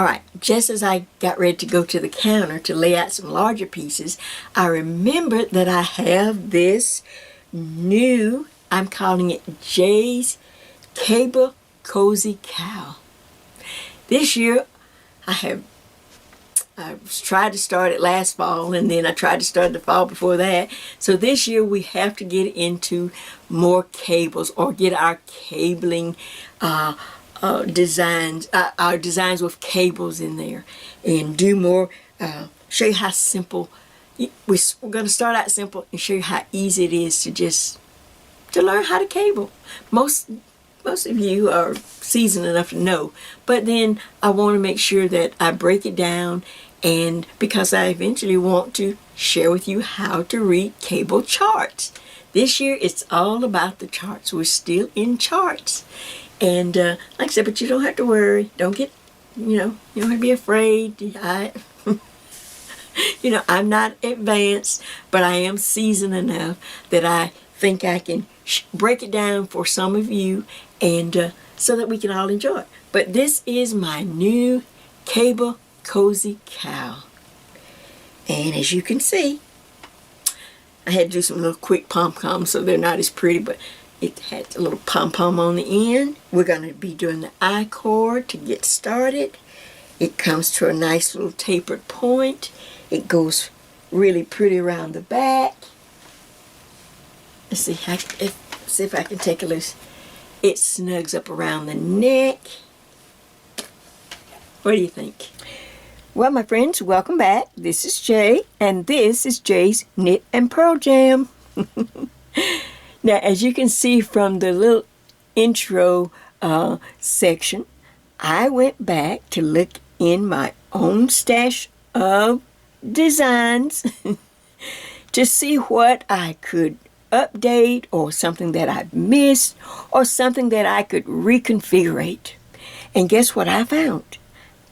Alright, just as I got ready to go to the counter to lay out some larger pieces, I remembered that I have this new, I'm calling it Jay's Cable Cozy Cowl. This year I tried to start it last fall, and then I tried to start the fall before that. So this year we have to get into more cables, or get our cabling designs, our designs with cables in there, and do more, show you how simple. We're going to start out simple and show you how easy it is to learn how to cable. Most of you are seasoned enough to know, but then I want to make sure that I break it down, and because I eventually want to share with you how to read cable charts. This year it's all about the charts. We're still in charts, and like I said, but you don't have to worry. Don't get, you don't have to be afraid. I'm not advanced, but I am seasoned enough that I think I can break it down for some of you, and so that we can all enjoy it. But this is my new Cable Cozy Cowl, and as you can see, I had to do some little quick pom-poms, so they're not as pretty, but it had a little pom-pom on the end. We're going to be doing the I-cord to get started. It comes to a nice little tapered point. It goes really pretty around the back. Let's see, see if I can take a loose. It snugs up around the neck. What do you think? Well, my friends, welcome back. This is Jay, and this is Jay's Knit and Purl Jam. Now, as you can see from the little intro section, I went back to look in my own stash of designs to see what I could update, or something that I've missed, or something that I could reconfigure. And guess what I found?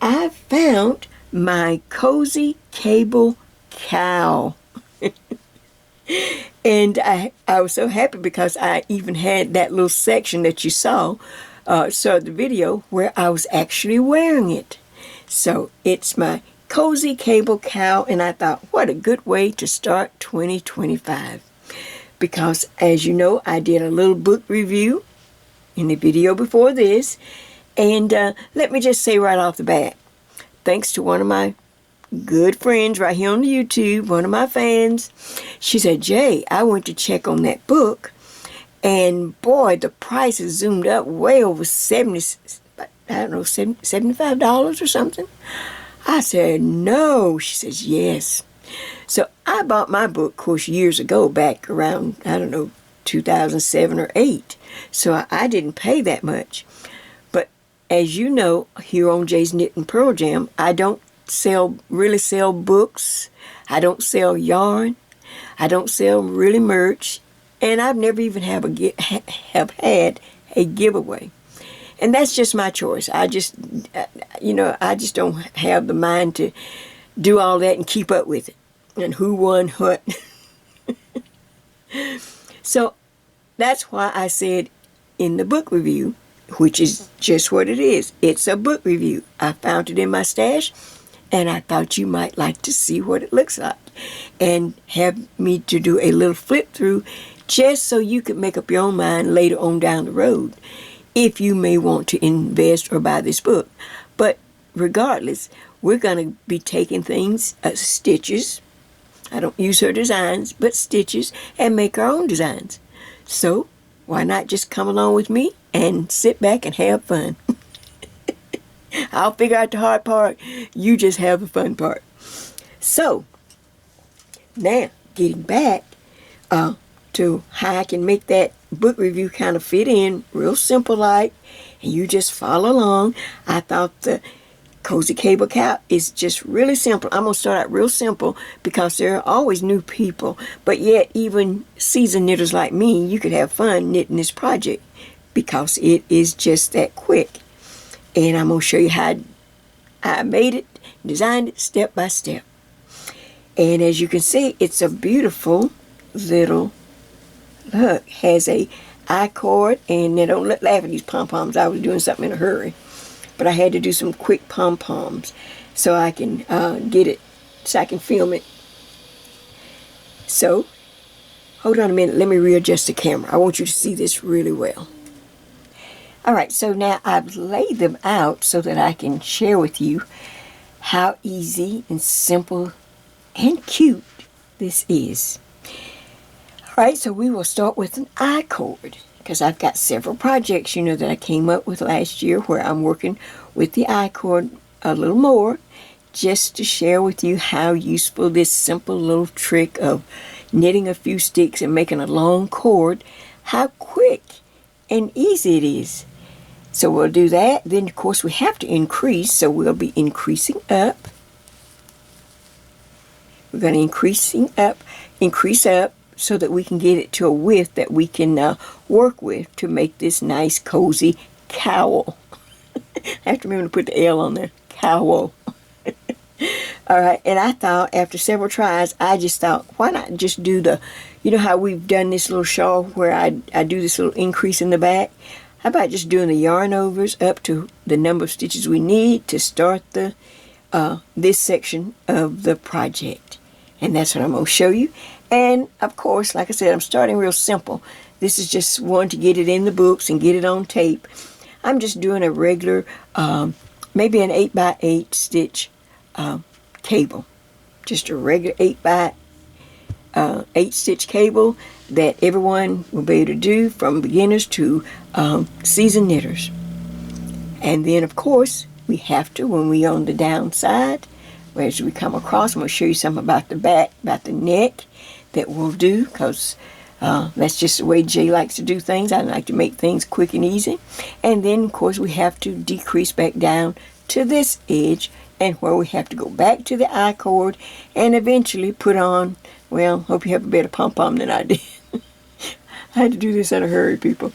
I found my Cozy Cable Cowl. And I was so happy because I even had that little section that you saw the video where I was actually wearing it. So it's my Cozy Cable Cowl, and I thought, what a good way to start 2025. Because as you know, I did a little book review in the video before this, and let me just say right off the bat, thanks to one of my good friends right here on YouTube, one of my fans, she said, Jay, I went to check on that book, and boy, the price has zoomed up way over $75 or something. I said, no. She says, yes. So I bought my book, of course, years ago, back around, 2007 or 8. So I didn't pay that much. But as you know, here on Jay's Knit and Purl Jam, I don't really sell books. I don't sell yarn. I don't sell really merch. And I've never even have had a giveaway. And that's just my choice. I just don't have the mind to do all that and keep up with it. And who won what. So that's why I said in the book review, which is just what it is. It's a book review. I found it in my stash, and I thought you might like to see what it looks like, and have me to do a little flip through, just so you could make up your own mind later on down the road if you may want to invest or buy this book. But regardless, we're going to be taking things, stitches. I don't use her designs, but stitches, and make our own designs. So why not just come along with me and sit back and have fun? I'll figure out the hard part. You just have the fun part. So now, getting back to how I can make that book review kind of fit in real simple like, and you just follow along. I thought the Cozy Cable Cowl is just really simple. I'm going to start out real simple because there are always new people, but yet even seasoned knitters like me, you could have fun knitting this project because it is just that quick. And I'm going to show you how I made it, designed it step by step. And as you can see, it's a beautiful little, look, has a I-cord, and now don't laugh at these pom-poms. I was doing something in a hurry. but I had to do some quick pom-poms so I can get it, so I can film it. So, hold on a minute, let me readjust the camera. I want you to see this really well. Alright, so now I've laid them out so that I can share with you how easy and simple and cute this is. Alright, so we will start with an I cord, because I've got several projects, you know, that I came up with last year where I'm working with the I cord a little more, just to share with you how useful this simple little trick of knitting a few sticks and making a long cord, how quick and easy it is. So we'll do that. Then, of course, we have to increase, so we'll be increasing up. We're going to increase up so that we can get it to a width that we can work with to make this nice, cozy cowl. I have to remember to put the L on there. Cowl. All right, and I thought, after several tries, I just thought, why not just do the, you know how we've done this little shawl where I do this little increase in the back? How about just doing the yarn overs up to the number of stitches we need to start the this section of the project? And that's what I'm going to show you. And, of course, like I said, I'm starting real simple. This is just one to get it in the books and get it on tape. I'm just doing a regular, maybe an 8x8 stitch cable. Just a regular 8x8 stitch cable that everyone will be able to do, from beginners to seasoned knitters. And then, of course, we have to, when we on the downside, as we come across, I'm going to show you something about the back, about the neck that we'll do, because that's just the way Jay likes to do things. I like to make things quick and easy. And then, of course, we have to decrease back down to this edge, and where we have to go back to the I cord and eventually put on, well, hope you have a better pom-pom than I did. I had to do this in a hurry, people.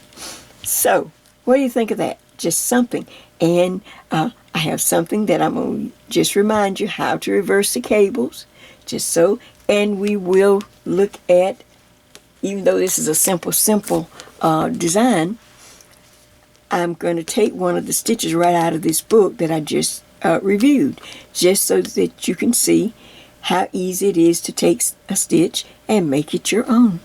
So, what do you think of that? Just something. And I have something that I'm going to just remind you how to reverse the cables, just so. And we will look at, even though this is a simple design, I'm going to take one of the stitches right out of this book that I just reviewed, just so that you can see how easy it is to take a stitch and make it your own.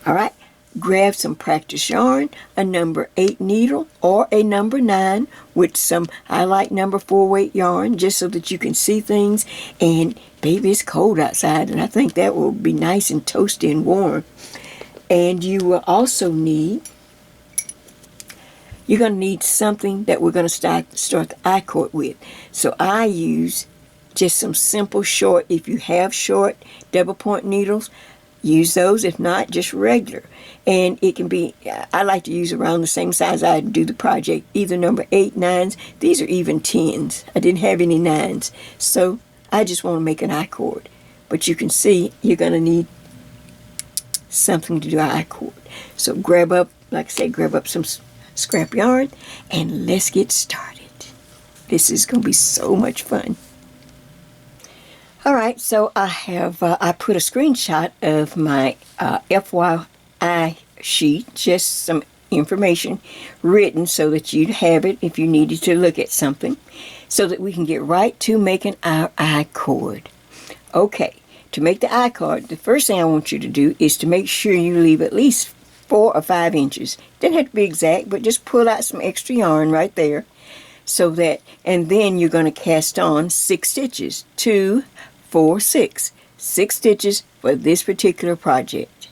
Alright, grab some practice yarn, a number 8 needle or a number 9 with some, I like number 4 weight yarn, just so that you can see things. And baby, it's cold outside, and I think that will be nice and toasty and warm. And you will also need, you're going to need something that we're going to start the I cord with. So I use just some simple short, if you have short double point needles, use those. If not, just regular. And it can be, I like to use around the same size I do the project, either number 8, 9s. These are even 10s. I didn't have any 9s. So I just want to make an I cord. But you can see you're going to need something to do an I cord. So grab up, like I said, grab up some scrap yarn and let's get started. This is going to be so much fun. Alright, so I have, I put a screenshot of my FYI sheet, just some information written so that you'd have it if you needed to look at something, so that we can get right to making our I cord. Okay, to make the I cord, the first thing I want you to do is to make sure you leave at least 4 or 5 inches. Doesn't have to be exact, but just pull out some extra yarn right there, so that, and then you're going to cast on 6 stitches. 2, 4, 6. 6 stitches for this particular project.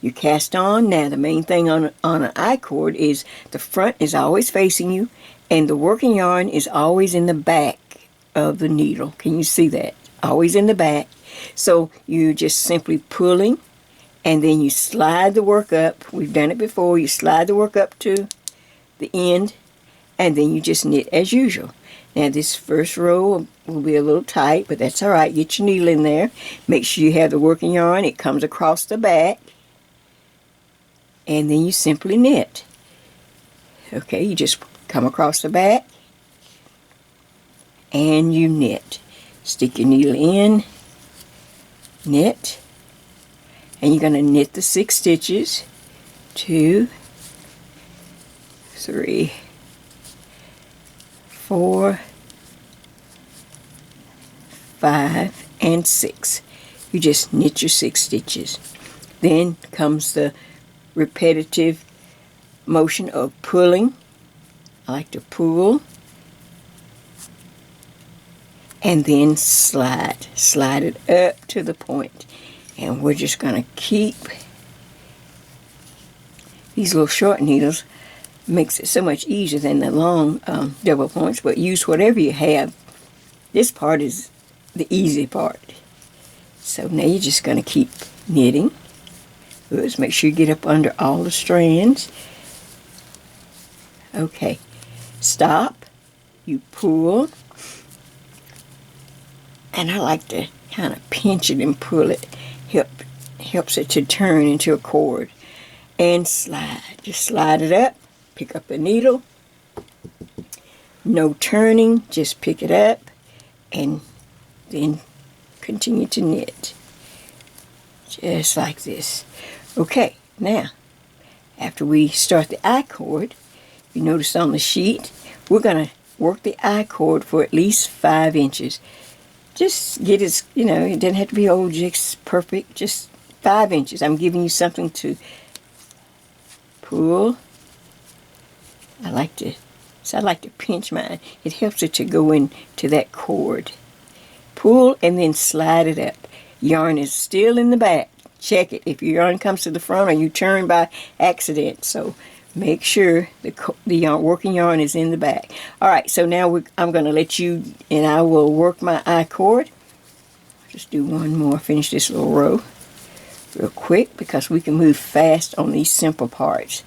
You cast on. Now the main thing on an I cord is the front is always facing you, and the working yarn is always in the back of the needle. Can you see that? Always in the back. So you're just simply pulling, and then you slide the work up. We've done it before. You slide the work up to the end, and then you just knit as usual. Now this first row will be a little tight, but that's alright. Get your needle in there. Make sure you have the working yarn. It comes across the back. And then you simply knit. Okay, you just come across the back and you knit. Stick your needle in, knit, and you're going to knit the 6 stitches. 2, 3, 4, 5, and 6. You just knit your 6 stitches. Then comes the repetitive motion of pulling. I like to pull and then slide it up to the point. And we're just going to keep these little short needles. Makes it so much easier than the long double points, but use whatever you have. This part is the easy part. So now you're just going to keep knitting. Let's make sure you get up under all the strands. Okay, stop, you pull, and I like to kind of pinch it and pull it. Helps it to turn into a cord. And slide, just slide it up, pick up the needle, no turning, just pick it up, and then continue to knit, just like this. Okay, now, after we start the I-cord, you notice on the sheet, we're going to work the I-cord for at least 5 inches. Just get it, it doesn't have to be old, just perfect, just 5 inches. I'm giving you something to pull. I like to pinch mine. It helps it to go into that cord. Pull and then slide it up. Yarn is still in the back. Check it if your yarn comes to the front or you turn by accident. So make sure the working yarn is in the back. All right, so now I'm going to let you, and I will work my I-cord. Just do one more, finish this little row real quick because we can move fast on these simple parts.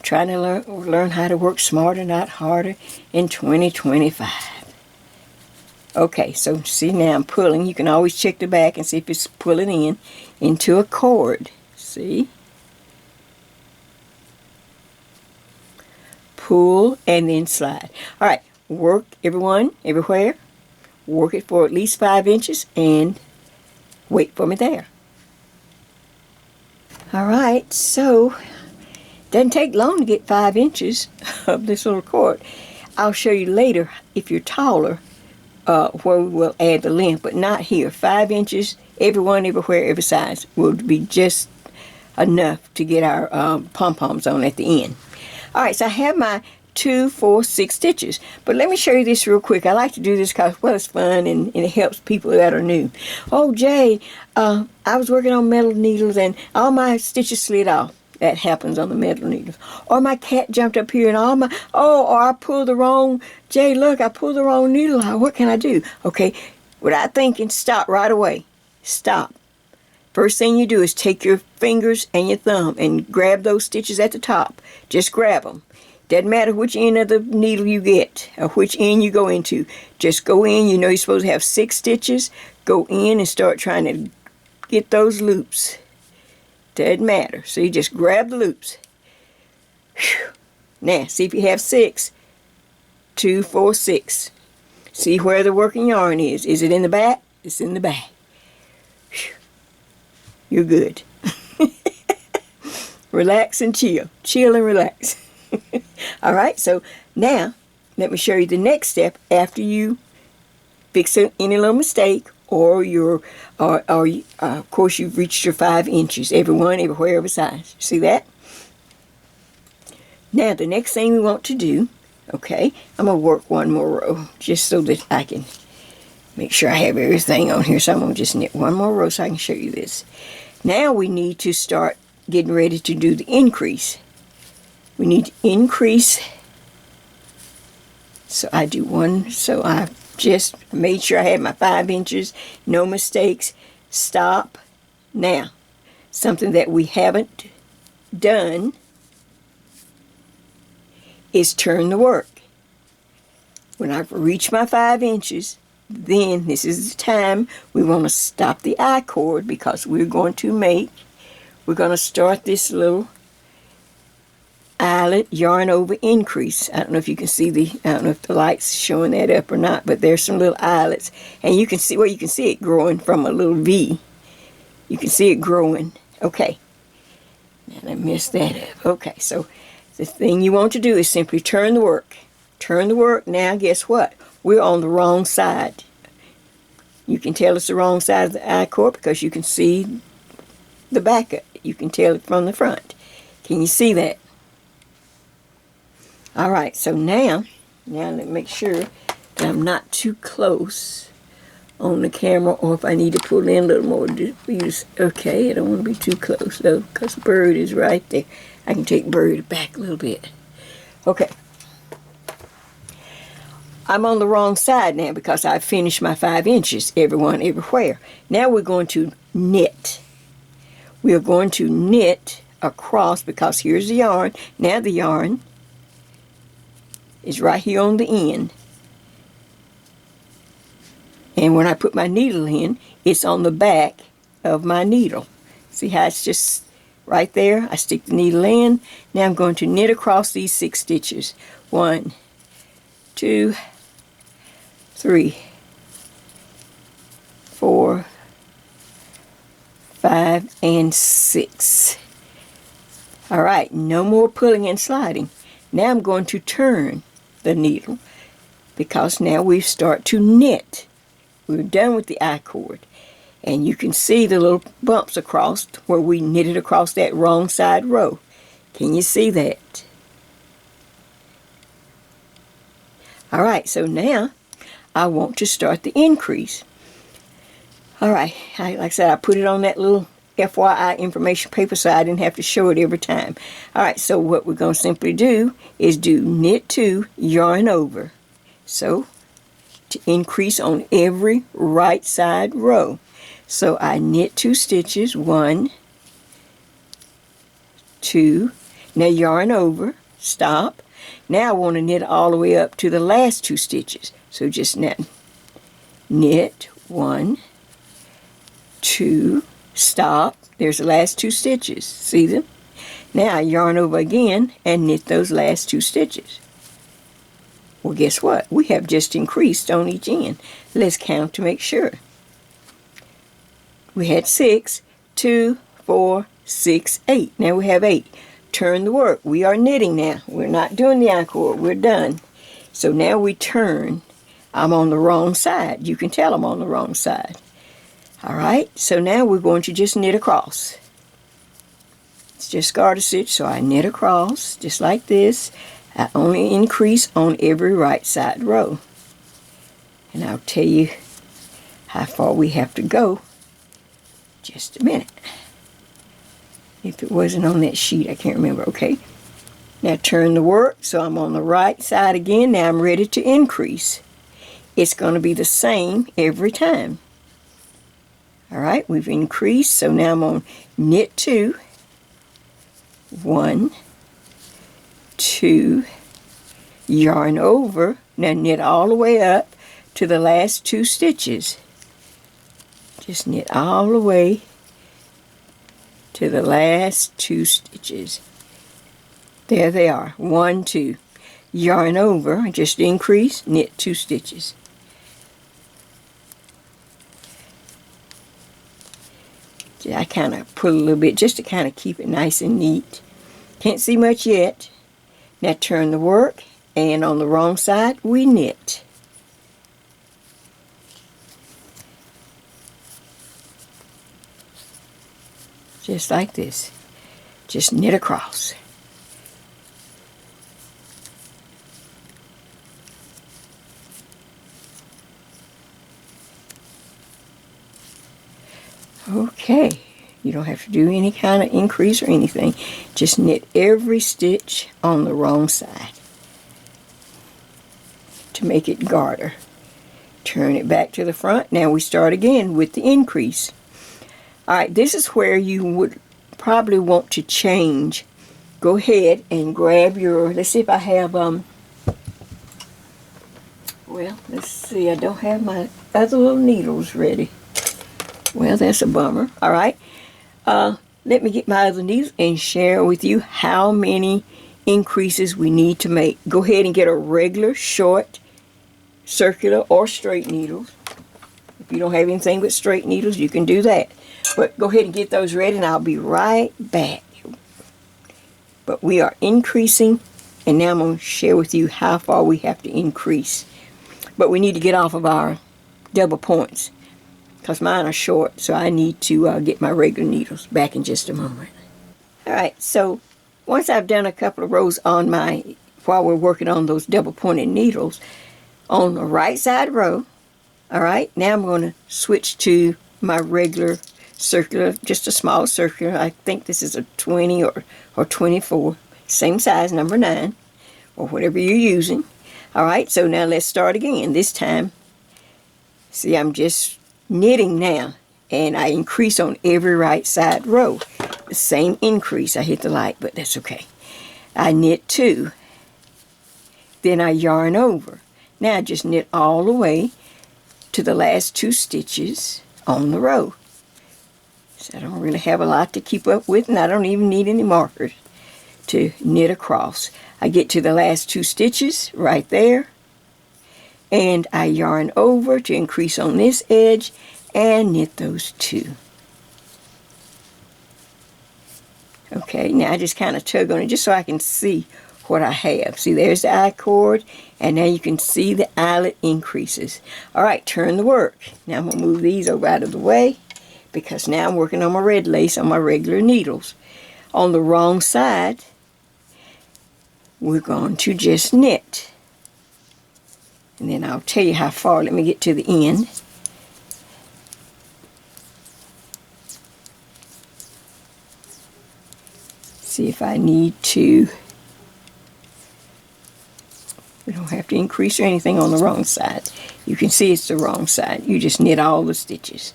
Trying to learn how to work smarter, not harder in 2025. Okay, so see now I'm pulling. You can always check the back and see if it's pulling into a cord. See? Pull and then slide. All right, work everyone, everywhere. Work it for at least 5 inches and wait for me there. All right, so doesn't take long to get 5 inches of this little cord. I'll show you later if you're taller where we will add the length, but not here. 5 inches, everyone, everywhere, every size will be just enough to get our pom-poms on at the end. All right, so I have my 2, 4, 6 stitches. But let me show you this real quick. I like to do this because, well, it's fun and it helps people that are new. Oh, Jay, I was working on metal needles and all my stitches slid off. That happens on the metal needles. Or my cat jumped up here and or I pulled the wrong, Jay, look, I pulled the wrong needle out. What can I do? Okay, without thinking, stop right away. Stop. First thing you do is take your fingers and your thumb and grab those stitches at the top. Just grab them. Doesn't matter which end of the needle you get or which end you go into. Just go in. You know you're supposed to have 6 stitches. Go in and start trying to get those loops. Doesn't matter. So you just grab the loops. Whew. Now, see if you have 6. 2, 4, 6. See where the working yarn is. Is it in the back? It's in the back. Whew. You're good. Relax and chill. Chill and relax. All right, so now let me show you the next step after you fix any little mistake or of course you've reached your 5 inches, everyone, everywhere, every size. See that? Now the next thing we want to do, okay, I'm going to work one more row just so that I can make sure I have everything on here. So I'm going to just knit one more row so I can show you this. Now we need to start getting ready to do the increase. We need to increase. So I do one, so I just made sure I had my 5 inches, no mistakes. Stop. Now, something that we haven't done is turn the work. When I've reached my 5 inches, then this is the time we want to stop the I-cord because we're going to start this little eyelet yarn over increase. I don't know if you can see I don't know if the light's showing that up or not, but there's some little eyelets. And you can see it growing from a little V. You can see it growing. Okay. Now I messed that up. Okay, so the thing you want to do is simply turn the work. turn the work. Now guess what? We're on the wrong side. You can tell it's the wrong side of the I-cord because you can see the back of it. You can tell it from the front. Can you see that? Alright, so now let me make sure that I'm not too close on the camera, or if I need to pull in a little more. Okay, I don't want to be too close though, because Bird is right there. I can take Bird back a little bit. Okay. I'm on the wrong side now because I finished my 5 inches, everyone, everywhere. Now we're going to knit. We are going to knit across, because here's the yarn. Now the yarn is right here on the end. And when I put my needle in, it's on the back of my needle. See how it's just right there? I stick the needle in. Now I'm going to knit across these 6 stitches. 1, 2, 3, 4, 5, and 6. All right, no more pulling and sliding. Now I'm going to turn the needle, because now we start to knit. We're done with the I-cord. And you can see the little bumps across where we knitted across that wrong side row. Can you see that? All right, so now I want to start the increase. All right, like I said, I put it on that little FYI information paper so I didn't have to show it every time. All right, so what we're going to simply do is do knit 2, yarn over. So to increase on every right side row. So I knit 2 stitches, 1, 2, now yarn over, stop. Now I want to knit all the way up to the last 2 stitches. So just knit 1, 2, stop. There's the last 2 stitches. See them? Now I yarn over again and knit those last 2 stitches. Well, guess what? We have just increased on each end. Let's count to make sure. We had 6, 2, 4, 6, 8. Now we have 8. Turn the work. We are knitting now. We're not doing the I-cord. We're done. So now we turn. I'm on the wrong side. You can tell I'm on the wrong side. All right, so now we're going to just knit across. It's just garter stitch, so I knit across just like this. I only increase on every right side row. And I'll tell you how far we have to go just a minute. If it wasn't on that sheet, I can't remember. Okay, now turn the work, so I'm on the right side again. Now I'm ready to increase. It's going to be the same every time. All right, we've increased, so now I'm on knit 2, 1, 2, yarn over, now knit all the way up to the last 2 stitches. Just knit all the way to the last 2 stitches. There they are, 1, 2. Yarn over, just increase, knit 2 stitches. I kind of pull a little bit just to kind of keep it nice and neat. Can't see much yet. Now turn the work, and on the wrong side we knit. Just like this. Just knit across. Okay, you don't have to do any kind of increase or anything. Just knit every stitch on the wrong side to make it garter. Turn it back to the front. Now we start again with the increase. Alright, this is where you would probably want to change. Go ahead and grab your, let's see if I have, well, let's see, I don't have my other little needles ready. Well, that's a bummer. All right. Let me get my other needles and share with you how many increases we need to make. Go ahead and get a regular, short, circular, or straight needles. If you don't have anything but straight needles, you can do that. But go ahead and get those ready, and I'll be right back. But we are increasing And now I'm going to share with you how far we have to increase. But we need to get off of our double points because mine are short, so I need to get my regular needles back in just a moment. Alright, so once I've done a couple of rows on while we're working on those double pointed needles, on the right side row, alright, now I'm going to switch to my regular circular, just a small circular. I think this is a 20 or 24, same size, number 9, or whatever you're using. Alright, so now let's start again. This time, see, I'm just knitting now, and I increase on every right side row. The same increase. I hit the light, but that's okay. I knit 2, then I yarn over. Now I just knit all the way to the last 2 stitches on the row. So I don't really have a lot to keep up with, and I don't even need any markers to knit across. I get to the last 2 stitches right there, and I yarn over to increase on this edge and knit those 2. Okay, now I just kind of tug on it just so I can see what I have. See, there's the I cord, and now you can see the eyelet increases. Alright, turn the work. Now I'm going to move these over out of the way because now I'm working on my red lace on my regular needles. On the wrong side, we're going to just knit. And then I'll tell you how far. Let me get to the end. See if I need to. We don't have to increase or anything on the wrong side. You can see it's the wrong side. You just knit all the stitches.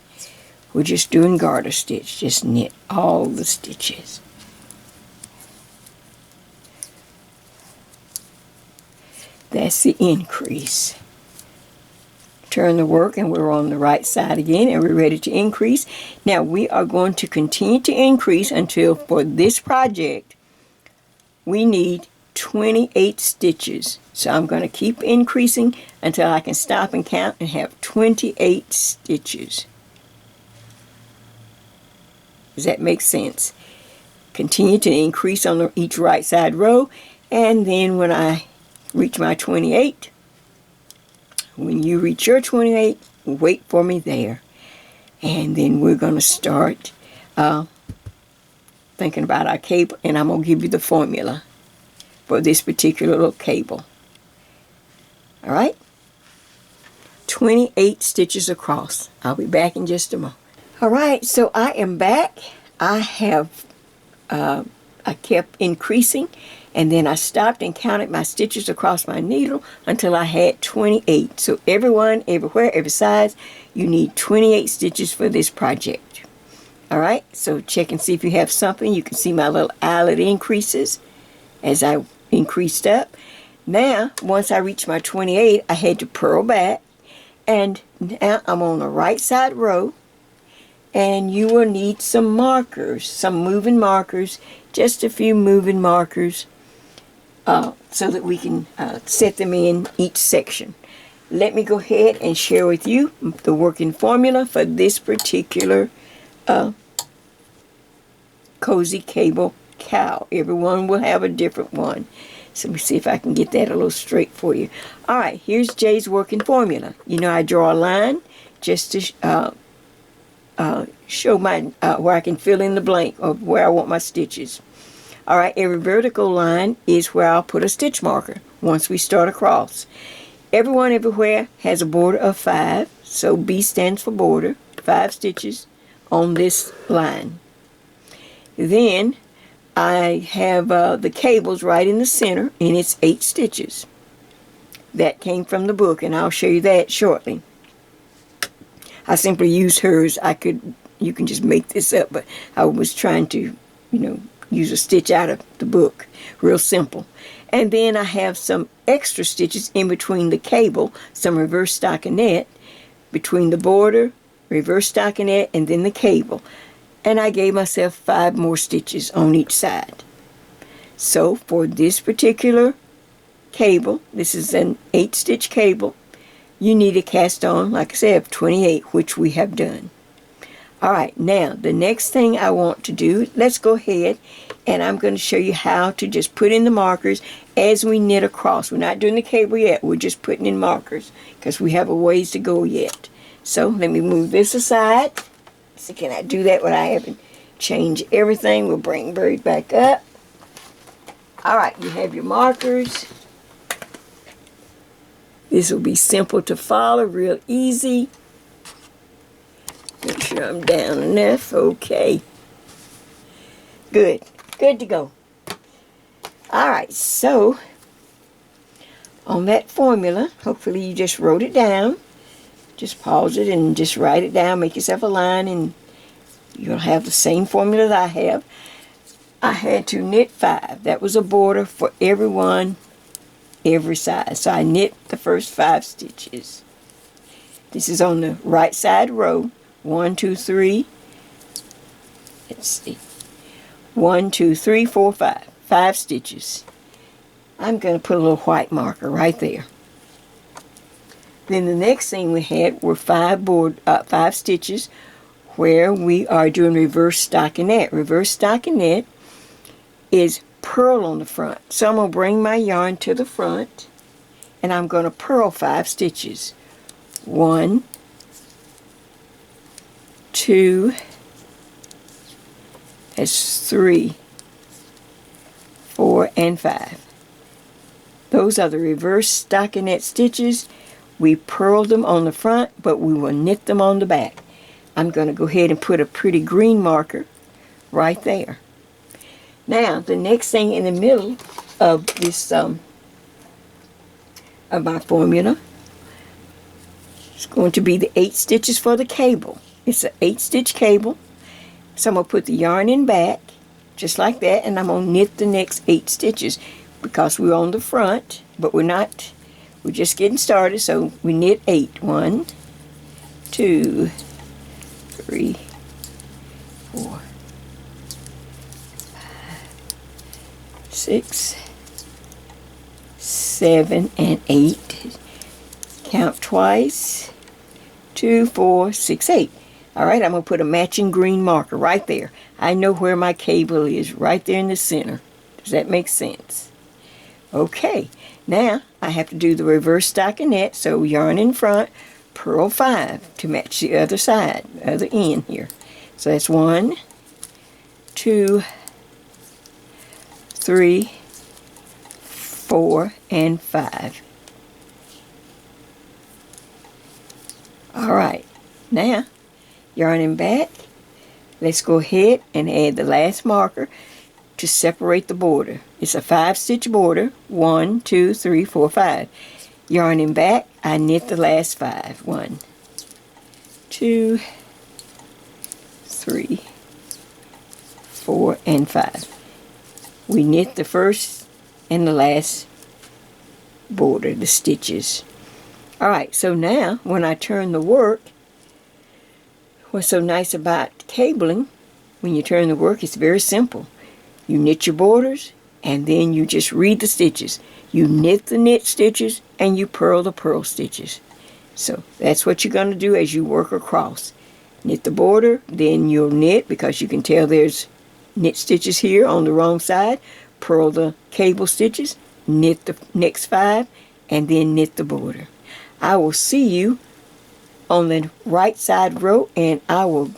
We're just doing garter stitch. Just knit all the stitches. That's the increase. Turn the work, and we're on the right side again, and we're ready to increase. Now we are going to continue to increase until, for this project, we need 28 stitches. So I'm going to keep increasing until I can stop and count and have 28 stitches. Does that make sense? Continue to increase on each right side row, and then when I reach my 28, when you reach your 28, wait for me there. And then we're going to start thinking about our cable, and I'm going to give you the formula for this particular little cable. Alright? 28 stitches across. I'll be back in just a moment. Alright, so I am back. I kept increasing, and then I stopped and counted my stitches across my needle until I had 28. So everyone, everywhere, every size, you need 28 stitches for this project. Alright, so check and see if you have something. You can see my little eyelet increases as I increased up. Now, once I reached my 28, I had to purl back, and now I'm on the right side row, and you will need some markers, some moving markers, just a few moving markers, so that we can set them in each section. Let me go ahead and share with you the working formula for this particular cozy cable cowl. Everyone will have a different one. So let me see if I can get that a little straight for you. Alright, here's Jay's working formula. You know, I draw a line just to show my where I can fill in the blank of where I want my stitches. Alright, every vertical line is where I'll put a stitch marker once we start across. Everyone everywhere has a border of 5, so B stands for border, 5 stitches on this line. Then I have the cables right in the center, and it's 8 stitches. That came from the book, and I'll show you that shortly. I simply used hers. You can just make this up, but I was trying to, use a stitch out of the book. Real simple. And then I have some extra stitches in between the cable, some reverse stockinette, between the border, reverse stockinette, and then the cable. And I gave myself 5 more stitches on each side. So for this particular cable, this is an 8-stitch cable, you need a cast on, like I said, of 28, which we have done. All right, now the next thing I want to do, let's go ahead and I'm going to show you how to just put in the markers as we knit across. We're not doing the cable yet, we're just putting in markers because we have a ways to go yet. So let me move this aside. So can I do that when I haven't changed everything? We'll bring Bird back up. All right, you have your markers. This will be simple to follow, real easy. Make sure I'm down enough. Okay. Good. Good to go. All right, so on that formula, hopefully you just wrote it down. Just pause it and just write it down. Make yourself a line and you'll have the same formula that I have. I had to knit 5. That was a border for everyone, every size. So I knit the first 5 stitches. This is on the right side row. 1, 2, 3. Let's see. 1, 2, 3, 4, 5. 5 stitches. I'm going to put a little white marker right there. Then the next thing we had were 5 stitches where we are doing reverse stockinette. Reverse stockinette is purl on the front. So I'm going to bring my yarn to the front and I'm going to purl 5 stitches. 1, 2, that's 3, 4, and 5. Those are the reverse stockinette stitches. We purled them on the front, but we will knit them on the back. I'm going to go ahead and put a pretty green marker right there. Now, the next thing in the middle of this, of my formula, is going to be the 8 stitches for the cable. It's an 8-stitch cable. So I'm going to put the yarn in back, just like that, and I'm going to knit the next 8 stitches because we're on the front, but we're just getting started, so we knit 8. 1, 2, 3, 4, 5, 6, 7, and 8. Count twice. 2, 4, 6, 8. All right, I'm going to put a matching green marker right there. I know where my cable is, right there in the center. Does that make sense? Okay, now I have to do the reverse stockinette, so yarn in front, purl 5 to match the other side, other end here. So that's 1, 2, 3, 4, and 5. All right, now yarn in back. Let's go ahead and add the last marker to separate the border. It's a 5-stitch border. 1, 2, 3, 4, 5. Yarn in back. I knit the last 5. 1, 2, 3, 4, and 5. We knit the first and the last border, the stitches. All right, so now when I turn the work, what's so nice about cabling, when you turn the work, it's very simple. You knit your borders, and then you just read the stitches. You knit the knit stitches, and you purl the purl stitches. So that's what you're going to do as you work across. Knit the border, then you'll knit, because you can tell there's knit stitches here on the wrong side. Purl the cable stitches, knit the next 5, and then knit the border. I will see you on the right side row, and I will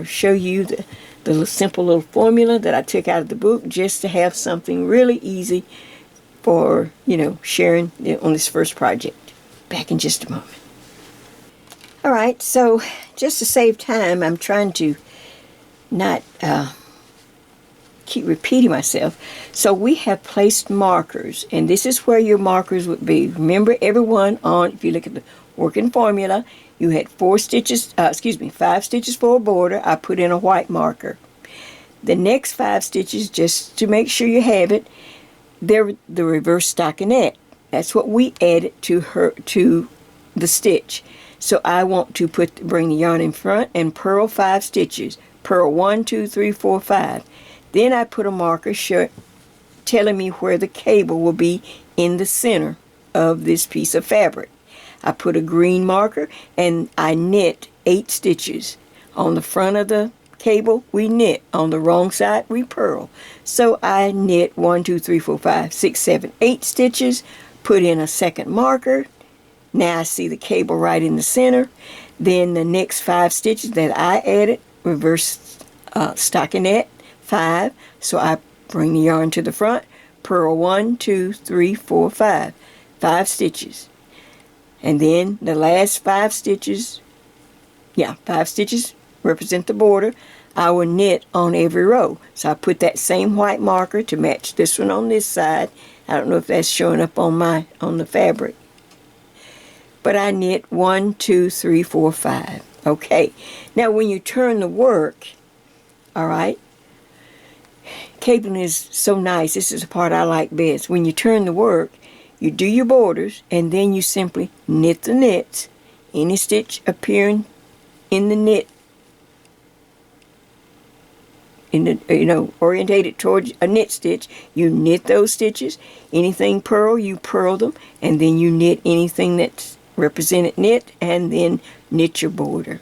show you the simple little formula that I took out of the book just to have something really easy for, sharing on this first project. Back in just a moment. All right, so just to save time, I'm trying to not keep repeating myself. So we have placed markers, and this is where your markers would be. Remember, everyone if you look at the working formula, you had 5 stitches for a border. I put in a white marker. The next 5 stitches, just to make sure you have it, they're the reverse stockinette. That's what we added to the stitch. So I want to bring the yarn in front and purl 5 stitches. Purl 1, 2, 3, 4, 5. Then I put a marker telling me where the cable will be in the center of this piece of fabric. I put a green marker and I knit 8 stitches. On the front of the cable, we knit. On the wrong side, we purl. So I knit 1, 2, 3, 4, 5, 6, 7, 8 stitches, put in a second marker. Now I see the cable right in the center. Then the next 5 stitches that I added, reverse stockinette 5. So I bring the yarn to the front, purl 1, 2, 3, 4, 5. 5 stitches. And then the last 5 stitches, 5 stitches represent the border. I will knit on every row. So I put that same white marker to match this one on this side. I don't know if that's showing up on the fabric. But I knit 1, 2, 3, 4, 5. Okay. Now when you turn the work, all right, cabling is so nice. This is the part I like best. When you turn the work, you do your borders, and then you simply knit the knits. Any stitch appearing in the knit, orientated towards a knit stitch, you knit those stitches. Anything purl, you purl them, and then you knit anything that's represented knit, and then knit your border.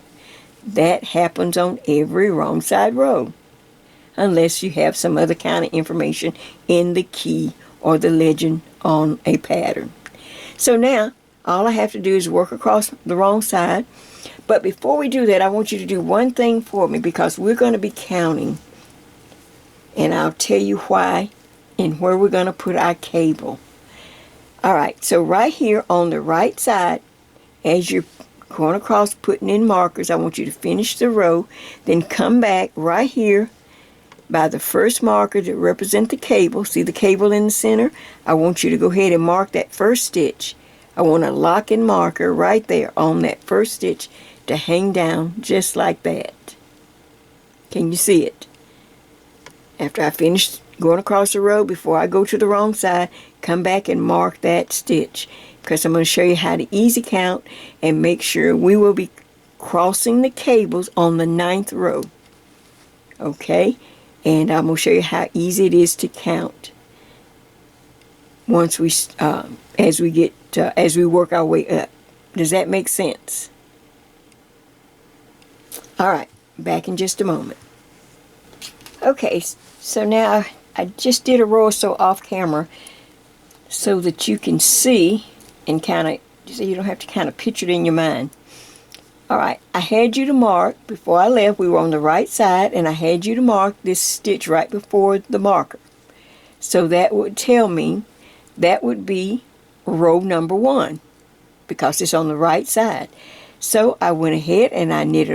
That happens on every wrong side row, unless you have some other kind of information in the key or the legend on a pattern. So now all I have to do is work across the wrong side. But before we do that, I want you to do one thing for me, because we're going to be counting, and I'll tell you why and where we're going to put our cable. Alright, so right here on the right side, as you're going across putting in markers, I want you to finish the row, then come back right here by the first marker to represent the cable. See the cable in the center? I want you to go ahead and mark that first stitch. I want a locking marker right there on that first stitch to hang down just like that. Can you see it? After I finish going across the row, before I go to the wrong side, come back and mark that stitch, because I'm going to show you how to easy count and make sure we will be crossing the cables on the 9th row. Okay? And I'm going to show you how easy it is to count once we as we work our way up. Does that make sense? All right, back in just a moment. Okay, so now I just did a row or so off camera so that you can see and kind of, so you don't have to kind of picture it in your mind. All right, I had you to mark, before I left, we were on the right side, and I had you to mark this stitch right before the marker. So that would tell me that would be row number 1, because it's on the right side. So I went ahead and I knit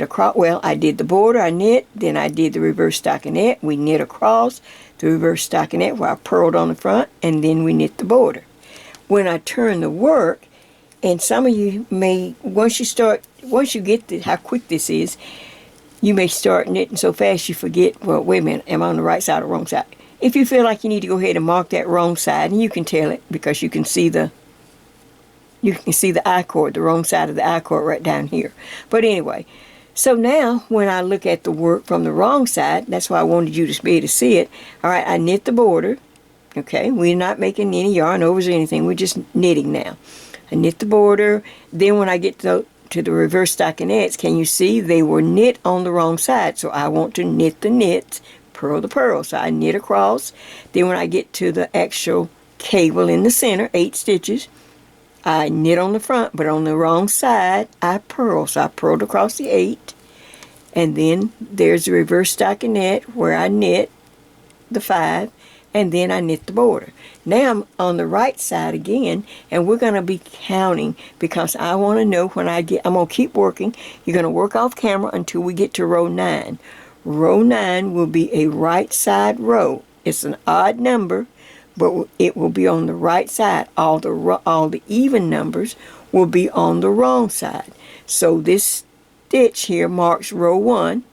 across. Well, I did the border, I knit, then I did the reverse stockinette. We knit across the reverse stockinette where I purled on the front, and then we knit the border. When I turn the work, and some of you may, once you get how quick this is, you may start knitting so fast you forget, well, wait a minute, am I on the right side or wrong side? If you feel like you need to go ahead and mark that wrong side, and you can tell it because you can see the I-cord, the wrong side of the I-cord right down here. But anyway, so now when I look at the work from the wrong side, that's why I wanted you to be able to see it. All right, I knit the border. Okay, we're not making any yarn overs or anything. We're just knitting now. I knit the border. Then when I get to the reverse stockinettes, can you see they were knit on the wrong side? So I want to knit the knits, purl the purl. So I knit across. Then when I get to the actual cable in the center, 8 stitches, I knit on the front, but on the wrong side, I purl. So I purled across the 8. And then there's the reverse stockinette where I knit the 5. And then I knit the border. Now I'm on the right side again, and we're going to be counting, because I want to know when I'm going to keep working. You're going to work off camera until we get to row 9. Row 9 will be a right side row. It's an odd number, but it will be on the right side. All the even numbers will be on the wrong side. So this stitch here marks row 1.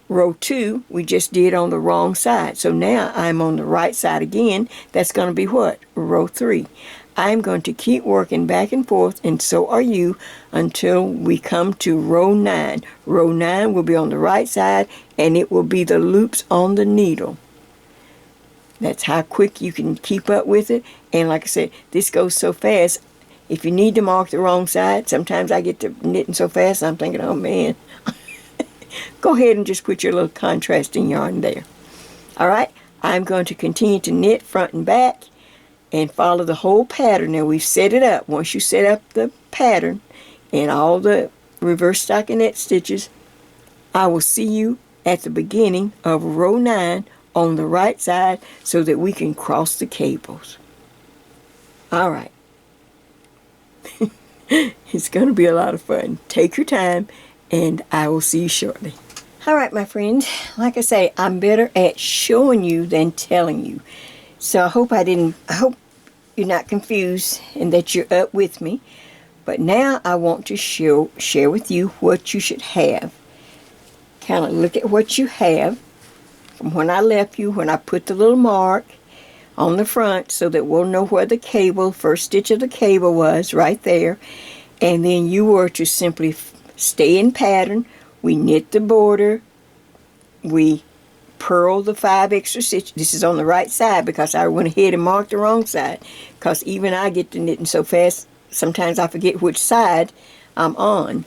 Row 2, we just did on the wrong side. So now I'm on the right side again. That's going to be what? Row 3. I'm going to keep working back and forth, and so are you, until we come to row 9. Row 9 will be on the right side, and it will be the loops on the needle. That's how quick you can keep up with it. And like I said, this goes so fast. If you need to mark the wrong side, sometimes I get to knitting so fast I'm thinking, oh man. Go ahead and just put your little contrasting yarn there. Alright, I'm going to continue to knit front and back and follow the whole pattern. Now we've set it up. Once you set up the pattern and all the reverse stockinette stitches, I will see you at the beginning of row 9 on the right side so that we can cross the cables. Alright. It's going to be a lot of fun. Take your time and I will see you shortly. Alright, my friend, like I say, I'm better at showing you than telling you. So I hope you're not confused and that you're up with me. But now I want to share with you what you should have. Kind of look at what you have from when I left you, when I put the little mark on the front so that we'll know where the cable, first stitch of the cable was, right there. And then you were to simply stay in pattern. We knit the border. We purl the 5 extra stitches. This is on the right side because I went ahead and marked the wrong side. Because even I get to knitting so fast, sometimes I forget which side I'm on.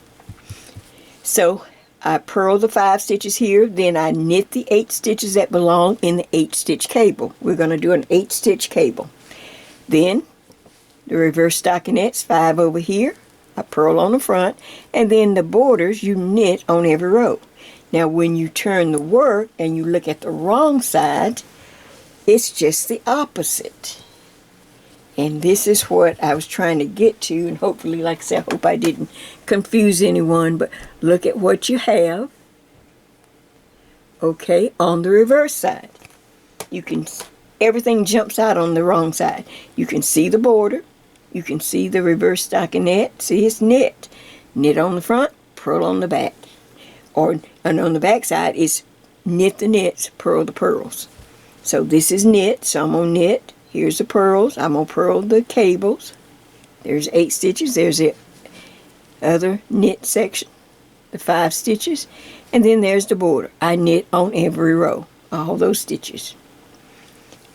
So I purl the 5 stitches here, then I knit the 8 stitches that belong in the 8-stitch cable. We're going to do an 8-stitch cable. Then the reverse stockinettes, 5 over here. I purl on the front, and then the borders you knit on every row. Now when you turn the work and you look at the wrong side, it's just the opposite. And this is what I was trying to get to, and hopefully, like I said, I hope I didn't confuse anyone, but look at what you have, okay, on the reverse side. You can, everything jumps out on the wrong side. You can see the border, you can see the reverse stockinette, see it's knit. Knit on the front, purl on the back. And on the back side is knit the knits, purl the purls. So this is knit, so I'm going to knit. Here's the purls. I'm going to purl the cables. There's 8 stitches. There's the other knit section, the 5 stitches. And then there's the border. I knit on every row, all those stitches.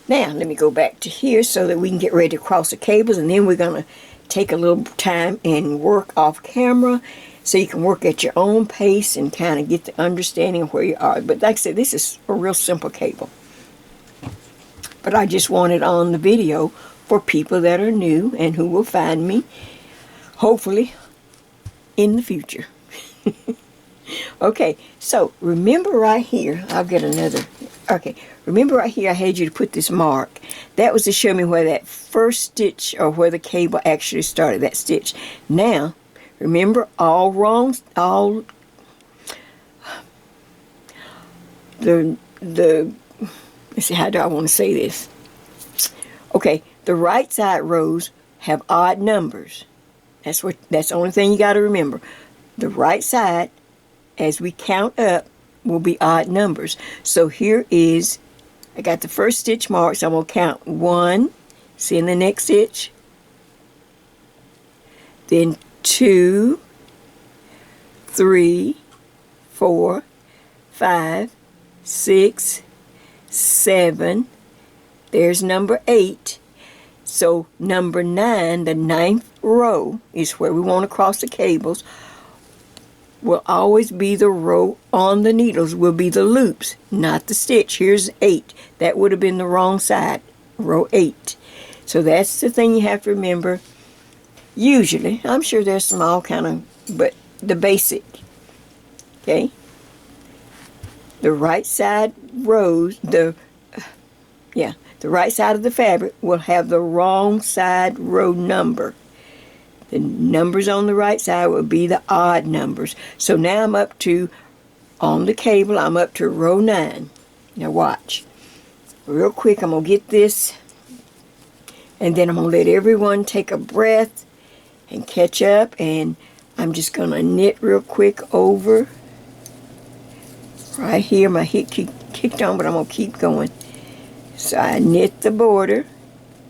Now, let me go back to here so that we can get ready to cross the cables. And then we're going to take a little time and work off camera so you can work at your own pace and kind of get the understanding of where you are. But like I said, this is a real simple cable. But I just want it on the video for people that are new and who will find me, hopefully, in the future. Okay, so remember right here, I'll get another, okay, remember right here I had you to put this mark. That was to show me where that first stitch or where the cable actually started, that stitch. Now, remember all wrongs, all let's see, how do I want to say this? Okay, the right side rows have odd numbers. That's the only thing you got to remember. The right side, as we count up, will be odd numbers. So here is, I got the first stitch marked, so I'm going to count 1, see in the next stitch, then 2, 3, 4, 5, 6, 7, there's number 8. So number 9, the 9th row, is where we want to cross the cables, will always be the row on the needles, will be the loops, not the stitch. Here's 8. That would have been the wrong side, row 8. So that's the thing you have to remember. Usually, I'm sure there's some all kind of, but the basic, okay? The right side rows, the right side of the fabric will have the wrong side row number. The numbers on the right side will be the odd numbers. So now I'm up to, on the cable, I'm up to row 9. Now watch. Real quick, I'm going to get this, and then I'm going to let everyone take a breath and catch up, and I'm just going to knit real quick over. Right here, my hip kicked on, but I'm going to keep going. So I knit the border,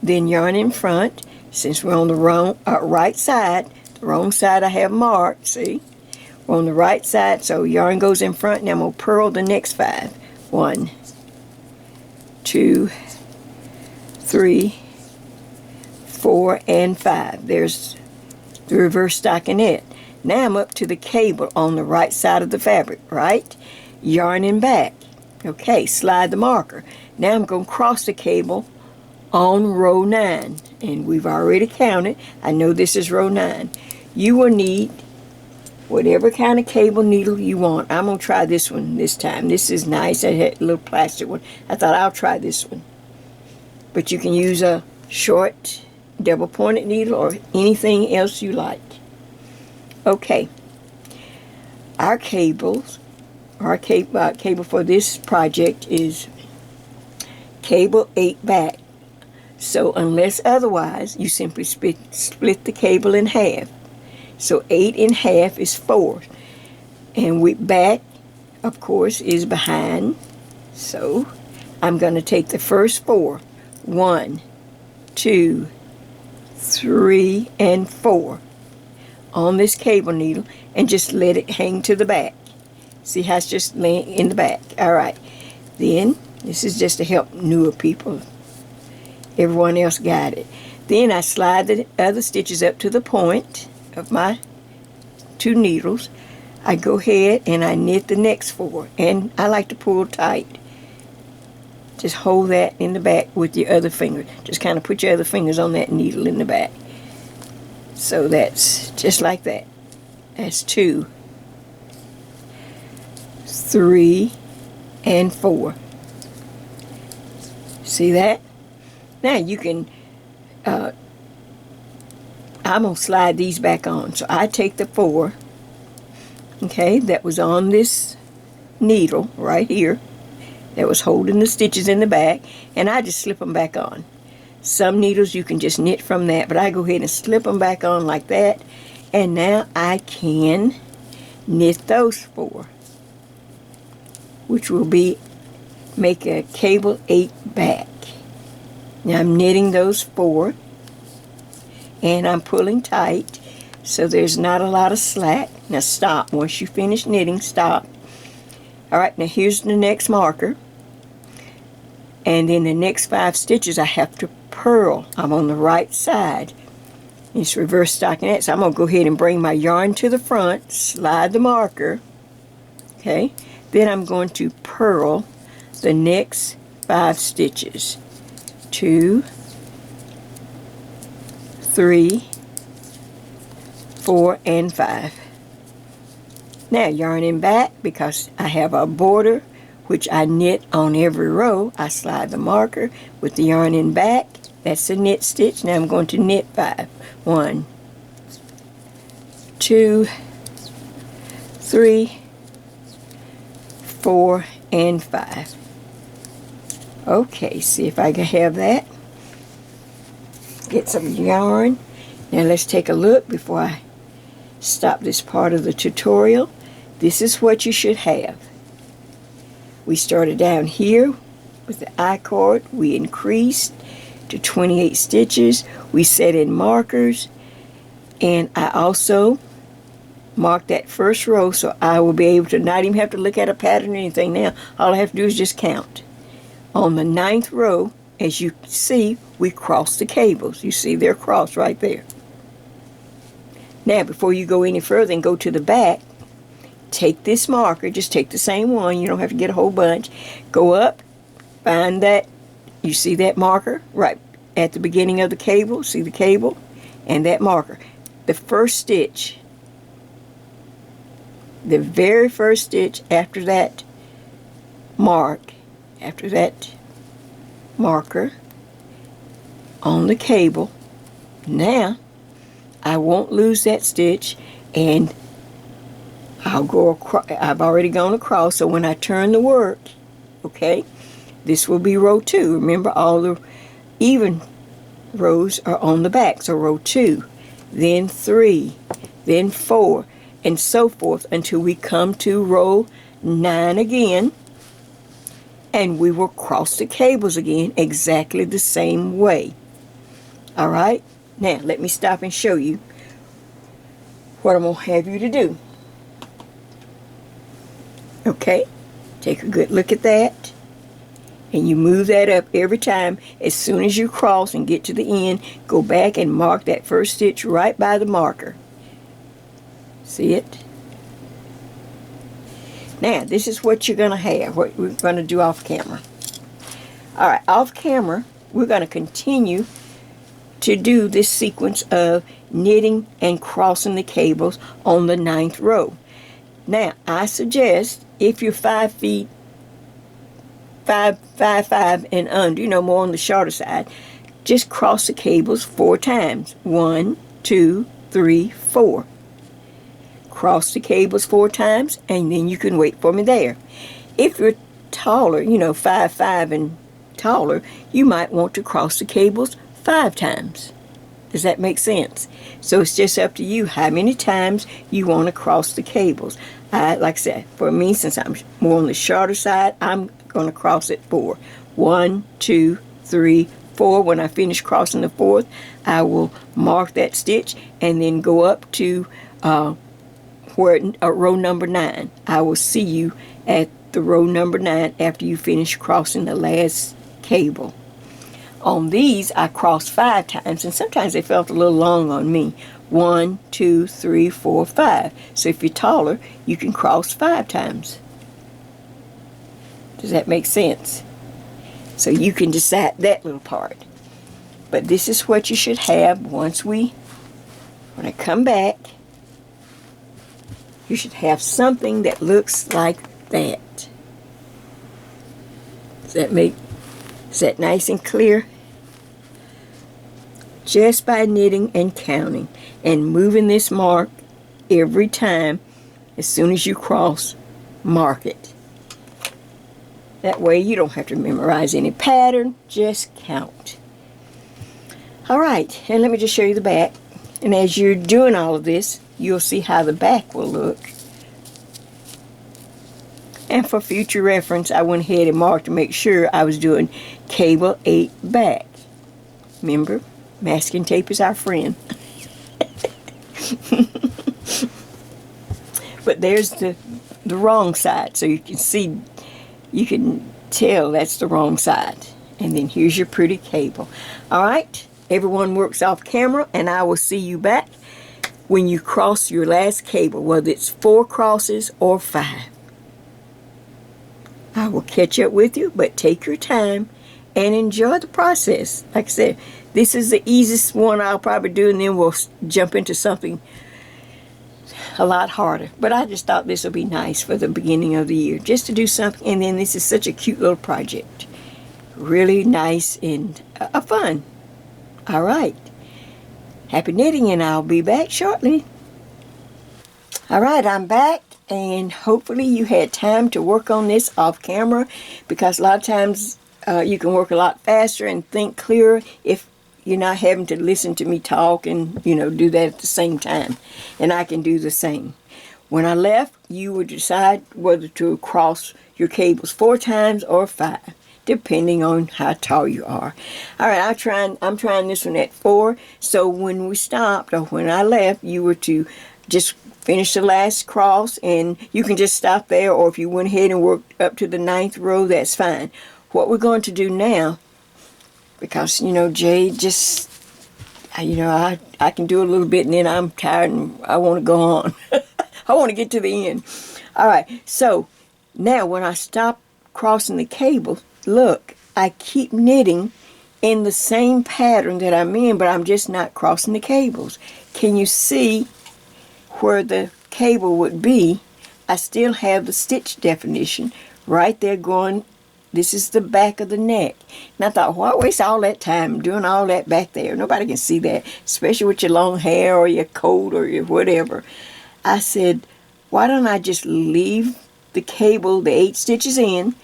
then yarn in front. Since we're on the wrong right side, the wrong side I have marked, see? We're on the right side, so yarn goes in front. Now I'm going to purl the next 5. 1, 2, 3, 4, and 5. There's the reverse stockinette. Now I'm up to the cable on the right side of the fabric, right? Yarning back. Okay, slide the marker. Now I'm going to cross the cable on row 9. And we've already counted. I know this is row 9. You will need whatever kind of cable needle you want. I'm going to try this one this time. This is nice. I had a little plastic one. I thought I'll try this one. But you can use a short double pointed needle or anything else you like. Okay. Our cable for this project is cable 8 back. So unless otherwise, you simply split the cable in half. So 8 in half is 4. And with back, of course, is behind. So I'm going to take the first 4. 1, 2, 3, and 4 on this cable needle and just let it hang to the back. See how it's just laying in the back. Alright. Then, this is just to help newer people. Everyone else got it. Then I slide the other stitches up to the point of my 2 needles. I go ahead and I knit the next 4. And I like to pull tight. Just hold that in the back with your other finger. Just kind of put your other fingers on that needle in the back. So that's just like that. That's 2, 3, and 4. See that? Now you can, I'm going to slide these back on. So I take the 4, okay, that was on this needle right here, that was holding the stitches in the back, and I just slip them back on. Some needles you can just knit from that, but I go ahead and slip them back on like that, and now I can knit those 4, which will make a cable 8 back. Now I'm knitting those 4, and I'm pulling tight so there's not a lot of slack. Now stop. Once you finish knitting, stop. Alright, now here's the next marker, and then the next 5 stitches I have to purl. I'm on the right side. It's reverse stockinette, so I'm going to go ahead and bring my yarn to the front, slide the marker, okay, then I'm going to purl the next 5 stitches. 2, 3, 4, and 5. Now yarning back, because I have a border which I knit on every row. I slide the marker with the yarn in back. That's the knit stitch. Now I'm going to knit 5. 1, 2, 3, 4, and 5. Okay, see if I can have that. Get some yarn. Now let's take a look before I stop this part of the tutorial. This is what you should have. We started down here with the I-cord. We increased to 28 stitches. We set in markers, and I also marked that first row so I will be able to not even have to look at a pattern or anything now. All I have to do is just count. On the 9th row, as you see, we crossed the cables. You see they're crossed right there. Now before you go any further and go to the back, take this marker, just take the same one, you don't have to get a whole bunch. Go up, find that, you see that marker right at the beginning of the cable, see the cable, and that marker. The first stitch, the very first stitch after that mark, after that marker on the cable. Now I won't lose that stitch, and I'll go across. I've already gone across, so when I turn the work, okay, this will be row 2. Remember, all the even rows are on the back, so row 2, then 3, then 4, and so forth until we come to row 9 again, and we will cross the cables again exactly the same way. Alright, now let me stop and show you what I'm going to have you to do. Okay, take a good look at that, And you move that up every time. As soon as you cross and get to the end, go back and mark that first stitch right by the marker. See it? Now, this is what you're going to have, what we're going to do off camera. All right, off camera, we're going to continue to do this sequence of knitting and crossing the cables on the 9th row. Now, I suggest if you're 5 feet, 5 and under, you know, more on the shorter side, just cross the cables 4 times. 1, 2, 3, 4. Cross the cables 4 times, and then you can wait for me there. If you're taller, you know, 5 and taller, you might want to cross the cables 5 times. Does that make sense? So it's just up to you how many times you want to cross the cables. Like I said, for me, since I'm more on the shorter side, I'm going to cross it 4. 1, 2, 3, 4. When I finish crossing the 4th, I will mark that stitch and then go up to row number 9. I will see you at the row number 9 after you finish crossing the last cable. On these, I crossed 5 times, and sometimes they felt a little long on me. 1, 2, 3, 4, 5. So if you're taller, you can cross 5 times. Does that make sense? So you can decide that little part. But this is what you should have when I come back, you should have something that looks like that. Is that nice and clear? Just by knitting and counting and moving this mark every time, as soon as you cross, mark it. That way you don't have to memorize any pattern, just count. Alright, and let me just show you the back. And as you're doing all of this, you'll see how the back will look. And for future reference, I went ahead and marked to make sure I was doing cable 8 back. Remember, masking tape is our friend. But there's the wrong side, so you can see, you can tell that's the wrong side. And then here's your pretty cable. Alright, everyone works off camera, and I will see you back when you cross your last cable, whether it's 4 crosses or 5. I will catch up with you, but take your time and enjoy the process. Like I said, this is the easiest one I'll probably do, and then we'll jump into something a lot harder. But I just thought this would be nice for the beginning of the year, just to do something. And then this is such a cute little project. Really nice and fun. All right. Happy knitting, and I'll be back shortly. All right, I'm back. And hopefully you had time to work on this off camera, because a lot of times you can work a lot faster and think clearer if you're not having to listen to me talk and, you know, do that at the same time. And I can do the same. When I left, you would decide whether to cross your cables 4 times or 5, depending on how tall you are. All right, I'm trying this one at 4. So when we stopped, or when I left, you were to just finish the last cross, and you can just stop there, or if you went ahead and worked up to the 9th row, that's fine. What we're going to do now, because, you know, Jay just, you know, I can do a little bit, and then I'm tired and I want to go on. I want to get to the end. All right, so now when I stop crossing the cable, look, I keep knitting in the same pattern that I'm in, but I'm just not crossing the cables. Can you see where the cable would be? I still have the stitch definition right there going. This is the back of the neck. And I thought, why waste all that time doing all that back there? Nobody can see that, especially with your long hair or your coat or your whatever. I said, why don't I just leave the cable, the 8 stitches in,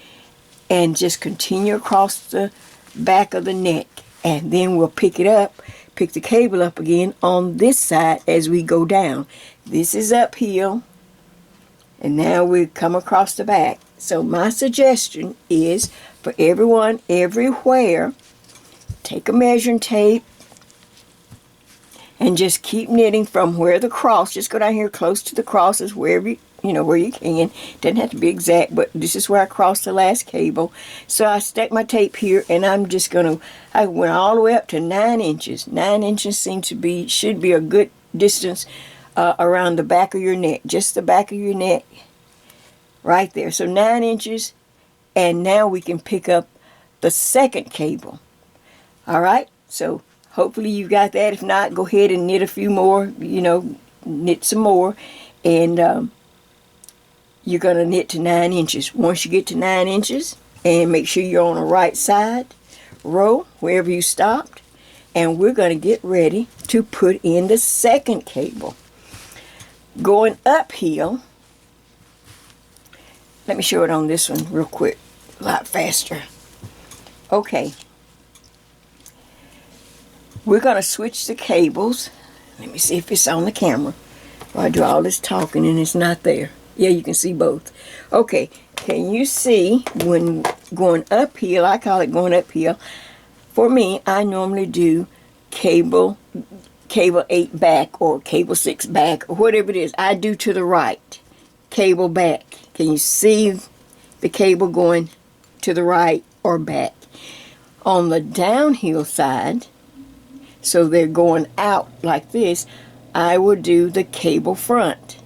and just continue across the back of the neck. And then we'll pick the cable up again on this side as we go down. This is uphill, and now we come across the back. So my suggestion is for everyone, everywhere, take a measuring tape and just keep knitting from where the cross, just go down here close to the crosses, wherever, you where you can. Doesn't have to be exact, but this is where I crossed the last cable. So I stuck my tape here, and I'm just gonna, I went all the way up to 9 inches. 9 inches should be a good distance around the back of your neck, just the back of your neck, right there. So 9 inches, and now we can pick up the second cable. All right, so hopefully you got that. If not, go ahead and knit a few more, knit some more, and you're going to knit to 9 inches. Once you get to 9 inches, and make sure you're on the right side row, wherever you stopped, and we're going to get ready to put in the second cable. Going uphill, let me show it on this one real quick, a lot faster. Okay. We're going to switch the cables. Let me see if it's on the camera. Well, I do all this talking and it's not there. Yeah, you can see both. Okay, can you see when going uphill, I call it going uphill. For me, I normally do cable 8 back or cable 6 back or whatever it is. I do to the right, cable back. Can you see the cable going to the right or back? On the downhill side, so they're going out like this, I will do the cable front.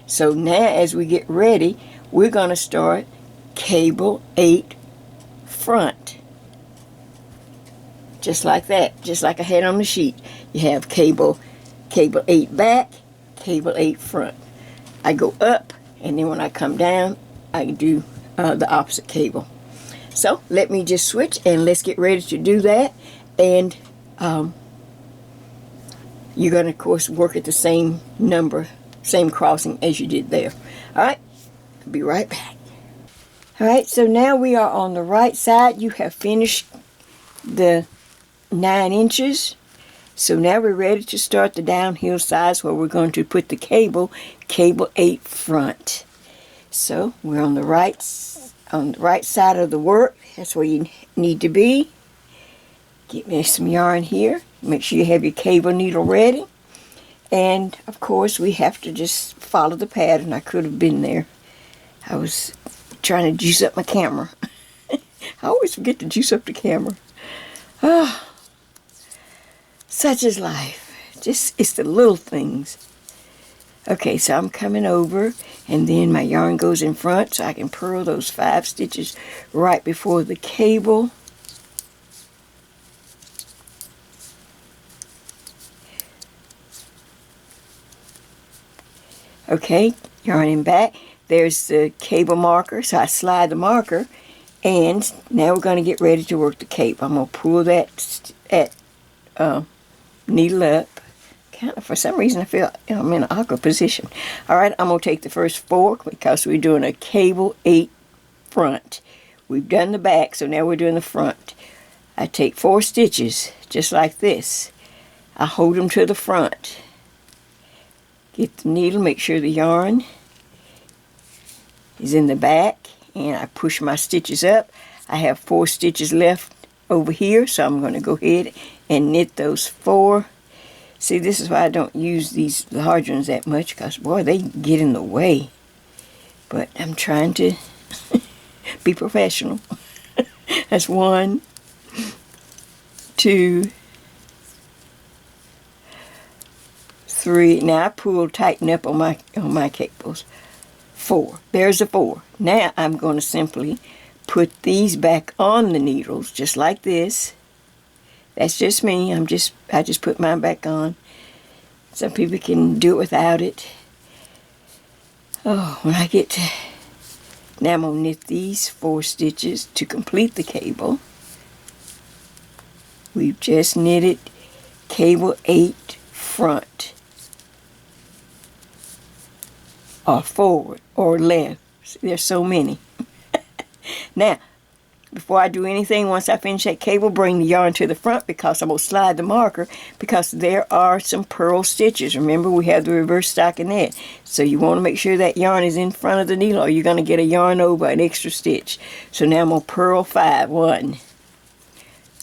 So now as we get ready, we're going to start cable 8 front. Just like that, just like I had on the sheet. You have cable 8 back, cable 8 front. I go up, and then when I come down, I do the opposite cable. So let me just switch, and let's get ready to do that. And you're going to, of course, work at the same number, same crossing as you did there. All right, I'll be right back. All right, so now we are on the right side. You have finished the 9 inches. So now we're ready to start the downhill sides where we're going to put the cable 8 front. So we're on the right side of the work. That's where you need to be. Get me some yarn here. Make sure you have your cable needle ready. And, of course, we have to just follow the pattern. I could have been there. I was trying to juice up my camera. I always forget to juice up the camera. Ah, such is life. It's the little things. Okay, so I'm coming over, and then my yarn goes in front so I can purl those 5 stitches right before the cable. Okay, yarn in back. There's the cable marker, so I slide the marker, and now we're going to get ready to work the cape. I'm going to pull that needle up. Kind of, for some reason, I feel I'm in an awkward position. All right, I'm going to take the first 4 because we're doing a cable 8 front. We've done the back, so now we're doing the front. I take 4 stitches, just like this. I hold them to the front. Get the needle, make sure the yarn is in the back, and I push my stitches up. I have 4 stitches left over here, so I'm going to go ahead and knit those 4. See, this is why I don't use these large ones that much, because, boy, they get in the way. But I'm trying to be professional. That's 1, 2, 3. Now I pull, tighten up on my cables. 4. There's a 4. Now I'm going to simply put these back on the needles, just like this. That's just me. I just put mine back on. Some people can do it without it. Oh, when I get to... Now I'm going to knit these 4 stitches to complete the cable. We've just knitted cable 8 front, or forward, or left. See, there's so many. Now, before I do anything, once I finish that cable, bring the yarn to the front because I'm going to slide the marker because there are some purl stitches. Remember, we have the reverse stockinette. So you want to make sure that yarn is in front of the needle or you're going to get a yarn over an extra stitch. So now I'm going to purl 5. 1,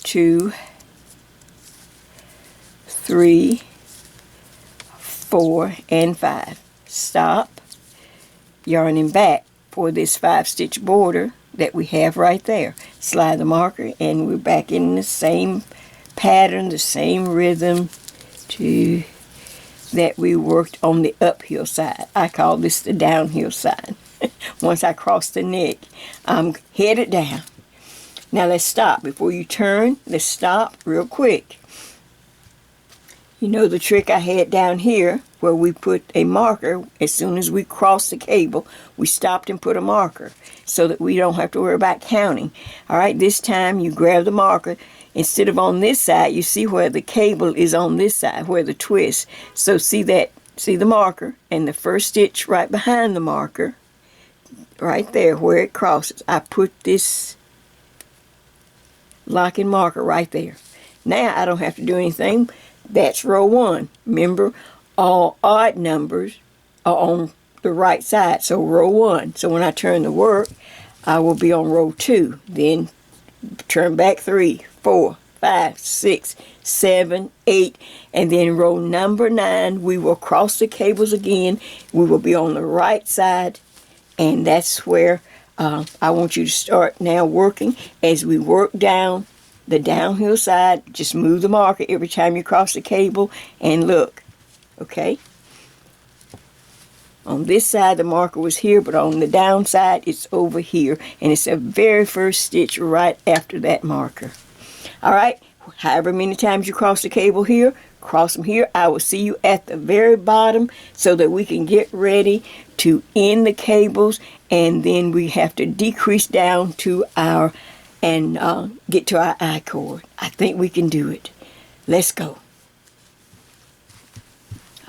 2, 3, 4, and 5. Stop. yarning back for this 5-stitch border that we have right there. Slide the marker and we're back in the same pattern, the same rhythm to that we worked on the uphill side. I call this the downhill side. Once I cross the neck, I'm headed down. Now let's stop. Before you turn, let's stop real quick. You know the trick I had down here where we put a marker. As soon as we cross the cable, we stopped and put a marker so that we don't have to worry about counting. All right, this time you grab the marker. Instead of on this side, you see where the cable is on this side, where the twist. So see the marker and the first stitch right behind the marker, right there where it crosses. I put this locking marker right there. Now I don't have to do anything. That's row 1. Remember, all odd numbers are on the right side, so row 1. So when I turn the work, I will be on row 2. Then turn back 3, 4, 5, 6, 7, 8, and then row number 9, we will cross the cables again. We will be on the right side, and that's where I want you to start now working. As we work down the downhill side, just move the marker every time you cross the cable and look, okay? On this side the marker was here, but on the down side it's over here, and it's the very first stitch right after that marker. All right, however many times you cross the cable here, cross them here. I will see you at the very bottom so that we can get ready to end the cables, and then we have to decrease down to our and get to our I cord. I think we can do it. Let's go.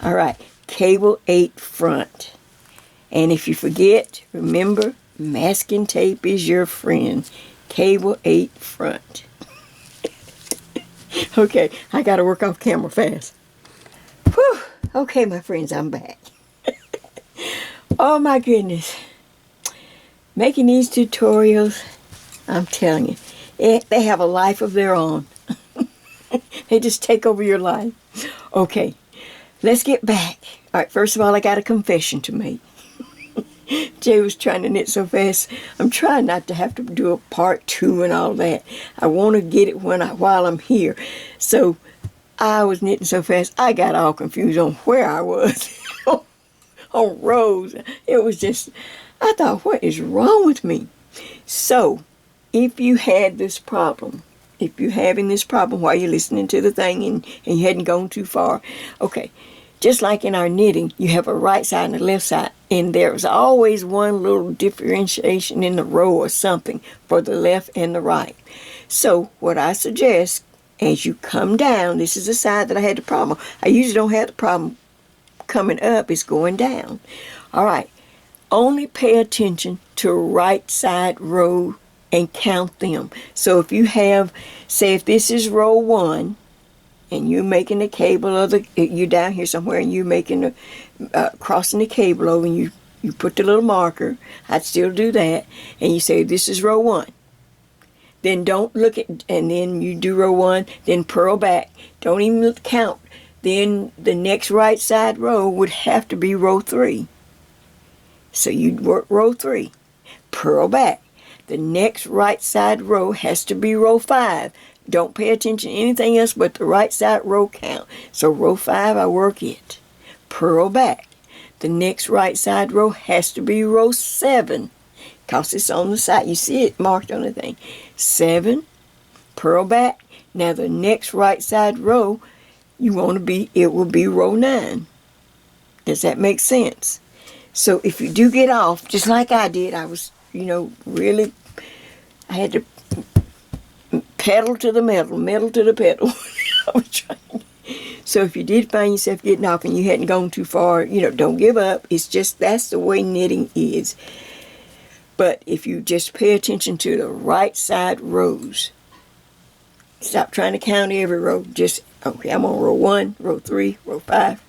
All right, cable 8 front. And if you forget, remember, masking tape is your friend. Cable 8 front. Okay, I got to work off camera fast. Whew. Okay, my friends, I'm back. Oh my goodness. Making these tutorials, I'm telling you, they have a life of their own. They just take over your life. Okay, let's get back. All right, first of all, I got a confession to make. Jay was trying to knit so fast. I'm trying not to have to do a part 2 and all that. I want to get it while I'm here. So I was knitting so fast, I got all confused on where I was. On rows. It was just, I thought, what is wrong with me? So, if you had this problem, if you're having this problem while you're listening to the thing and you hadn't gone too far, okay, just like in our knitting, you have a right side and a left side, and there's always one little differentiation in the row or something for the left and the right. So what I suggest, as you come down, this is the side that I had the problem. I usually don't have the problem coming up, it's going down. All right, only pay attention to right side row and count them. So if you have, say if this is row 1, and you're making the cable of you're down here somewhere and you're making the, crossing the cable over, and you put the little marker, I'd still do that, and you say this is row 1. Then don't look at, and then you do row 1, then purl back. Don't even count. Then the next right side row would have to be row 3. So you'd work row 3, purl back. The next right side row has to be row 5. Don't pay attention to anything else but the right side row count. So row 5, I work it. Purl back. The next right side row has to be row 7. Because it's on the side. You see it marked on the thing. 7. Purl back. Now the next right side row, it will be row 9. Does that make sense? So if you do get off, just like I did, I was, really, I had to pedal to the metal to the pedal. I was trying. So if you did find yourself getting off and you hadn't gone too far, don't give up. It's just, that's the way knitting is. But if you just pay attention to the right side rows, stop trying to count every row. Just, okay, I'm on row 1, row 3, row 5,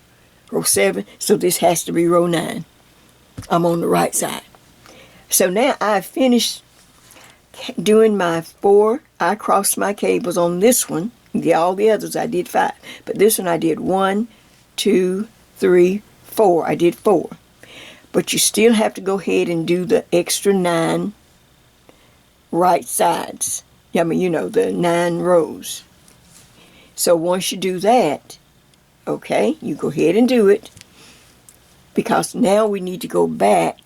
row 7. So this has to be row 9. I'm on the right side. So now I've finished doing my 4. I crossed my cables on this one. All the others I did 5. But this one I did 1, 2, 3, 4. I did 4. but you still have to go ahead and do the extra 9 right sides. I mean, you know, the 9 rows. So once you do that, okay, you go ahead and do it, because now we need to go back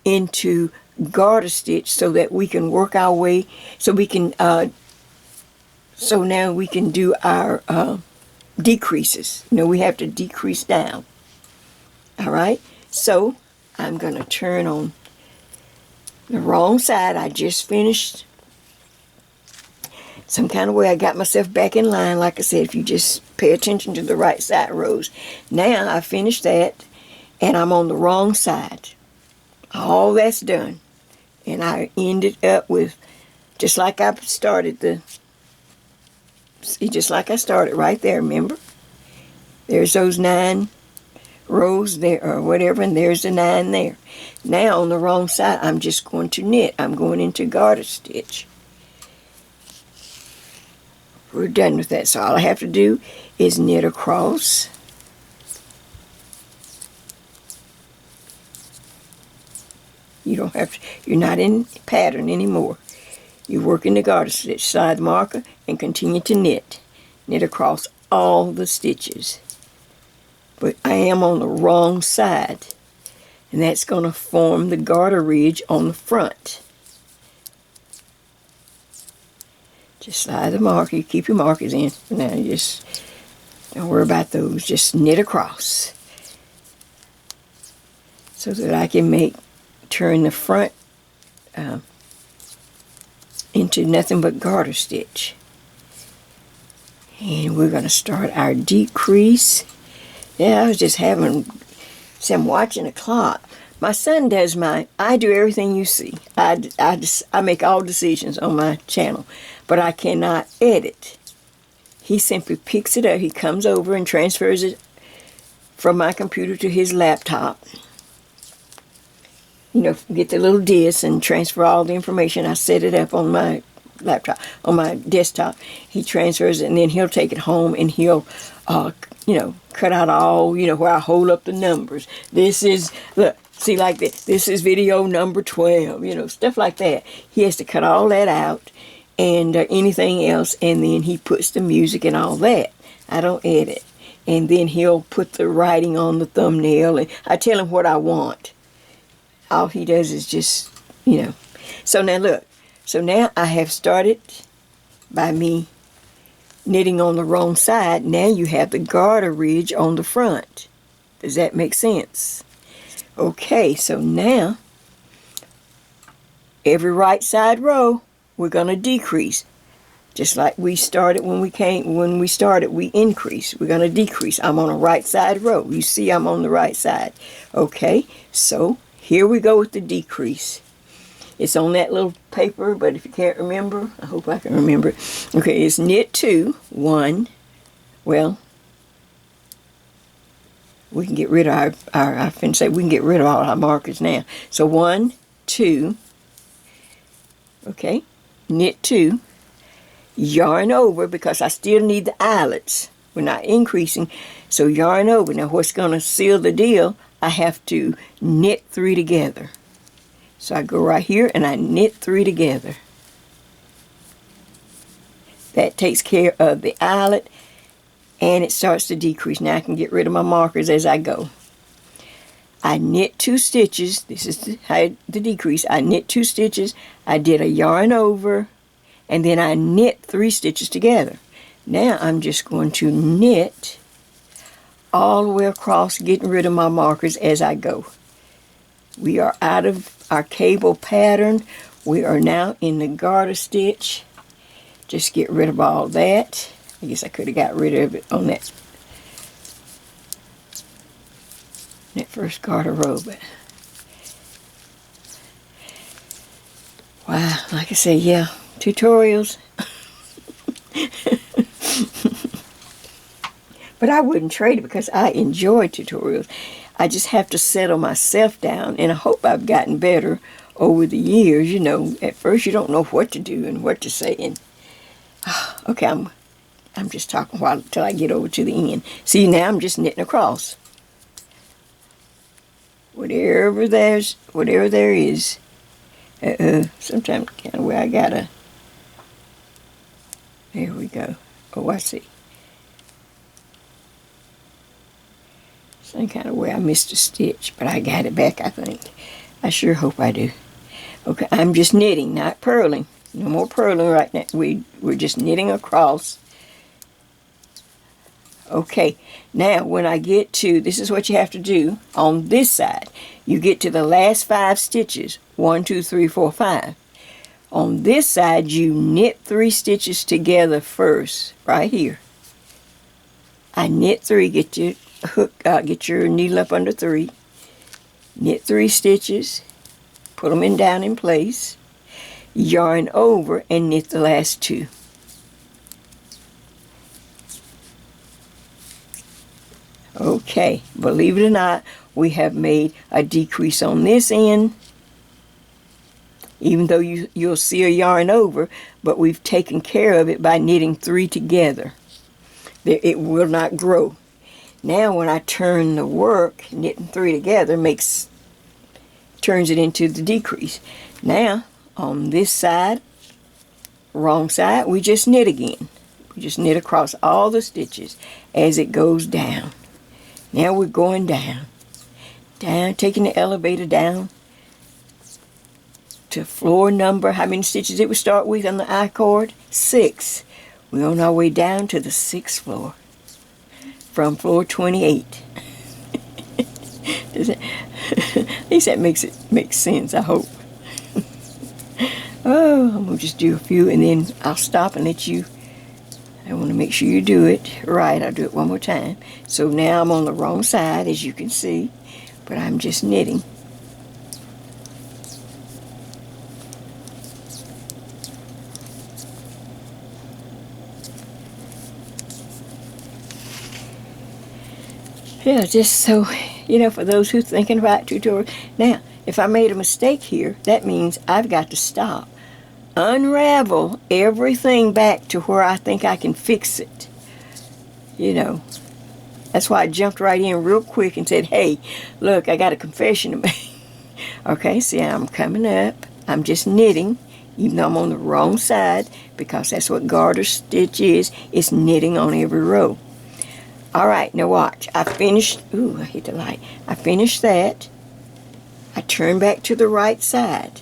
into garter stitch so that we can work our way, so we can so now we can do our decreases. You know, we have to decrease down. All right, so I'm going to turn on the wrong side. I just finished. Some kind of way I got myself back in line. Like I said, if you just pay attention to the right side rows. Now I finished that, and I'm on the wrong side. All that's done. And I ended up with, just like I started just like I started right there, remember? There's those 9 rows there, or whatever, and there's the 9 there. Now on the wrong side, I'm just going to knit. I'm going into garter stitch. We're done with that, so all I have to do is knit across. You don't have to, you're not in pattern anymore. You work in the garter stitch, slide the marker, and continue to knit. Knit across all the stitches. But I am on the wrong side, and that's going to form the garter ridge on the front. Just slide the marker. You keep your markers in. Now you just don't worry about those. Just knit across so that I can turn the front into nothing but garter stitch. And we're going to start our decrease. Yeah, I was just I'm watching the clock. My son does I do everything you see. I make all decisions on my channel, but I cannot edit. He simply picks it up. He comes over and transfers it from my computer to his laptop. You know, get the little disc and transfer all the information. I set it up on my laptop, on my desktop. He transfers it, and then he'll take it home, and he'll, you know, cut out all, you know, where I hold up the numbers. This is, look, see, like this. This is video number 12, you know, stuff like that. He has to cut all that out, and anything else, and then he puts the music and all that. I don't edit. And then he'll put the writing on the thumbnail, and I tell him what I want. All he does is just, you know. So now look. So now I have started by me knitting on the wrong side. Now you have the garter ridge on the front. Does that make sense? Okay, so now every right side row we're going to decrease. Just like we started when we started, we increase. We're going to decrease. I'm on a right side row. You see I'm on the right side. Okay, so here we go with the decrease. It's on that little paper, but if you can't remember, I hope I can remember it. Okay, it's knit 2, 1. Well, we can get rid of I finna say we can get rid of all our markers now. So 1, 2. Okay, knit 2. Yarn over, because I still need the eyelets. We're not increasing, so yarn over. Now what's going to seal the deal, I have to knit 3 together. So I go right here and I knit 3 together. That takes care of the eyelet, and it starts to decrease. Now I can get rid of my markers as I go. I knit 2 stitches. This is the decrease. I knit 2 stitches. I did a yarn over, and then I knit 3 stitches together. Now I'm just going to knit all the way across, getting rid of my markers as I go. We are out of our cable pattern. We are now in the garter stitch. Just get rid of all that. I guess I could have got rid of it on that first garter row, but wow, like I say, yeah, tutorials. But I wouldn't trade it because I enjoy tutorials. I just have to settle myself down, and I hope I've gotten better over the years. You know, at first you don't know what to do and what to say, and okay, I'm just talking while till I get over to the end. See, now I'm just knitting across. whatever there is. Sometimes kind of where I gotta. There we go. Oh, I see. Some kind of way I missed a stitch, but I got it back, I think. I sure hope I do. Okay, I'm just knitting, not purling. No more purling right now. We're just knitting across. Okay, now when I get to, this is what you have to do on this side. You get to the last 5 stitches. 1, 2, 3, 4, 5. On this side, you knit 3 stitches together first, right here. I knit 3, get your hook, get your needle up under 3. Knit 3 stitches, put them down in place, yarn over and knit the last 2. Okay, believe it or not, we have made a decrease on this end, even though you'll see a yarn over, but we've taken care of it by knitting 3 together. It will not grow. Now when I turn the work, knitting 3 together turns it into the decrease. Now on this side, wrong side, we just knit again. We just knit across all the stitches as it goes down. Now we're going down, taking the elevator down to floor number, how many stitches it would start with on the I cord? 6. We're on our way down to the 6th floor from floor 28. At least that makes sense, I hope. Oh, I'm going to just do a few and then I'll stop and let you. I want to make sure you do it right. I'll do it one more time. So now I'm on the wrong side, as you can see, but I'm just knitting. Yeah, just so, for those who are thinking about tutorial. Now, if I made a mistake here, that means I've got to stop. Unravel everything back to where I think I can fix it. That's why I jumped right in real quick and said, hey, look, I got a confession to make. Okay, see, I'm coming up. I'm just knitting, even though I'm on the wrong side, because that's what garter stitch is. It's knitting on every row. All right, now watch. I finished. Ooh, I hit the light. I finished that. I turn back to the right side.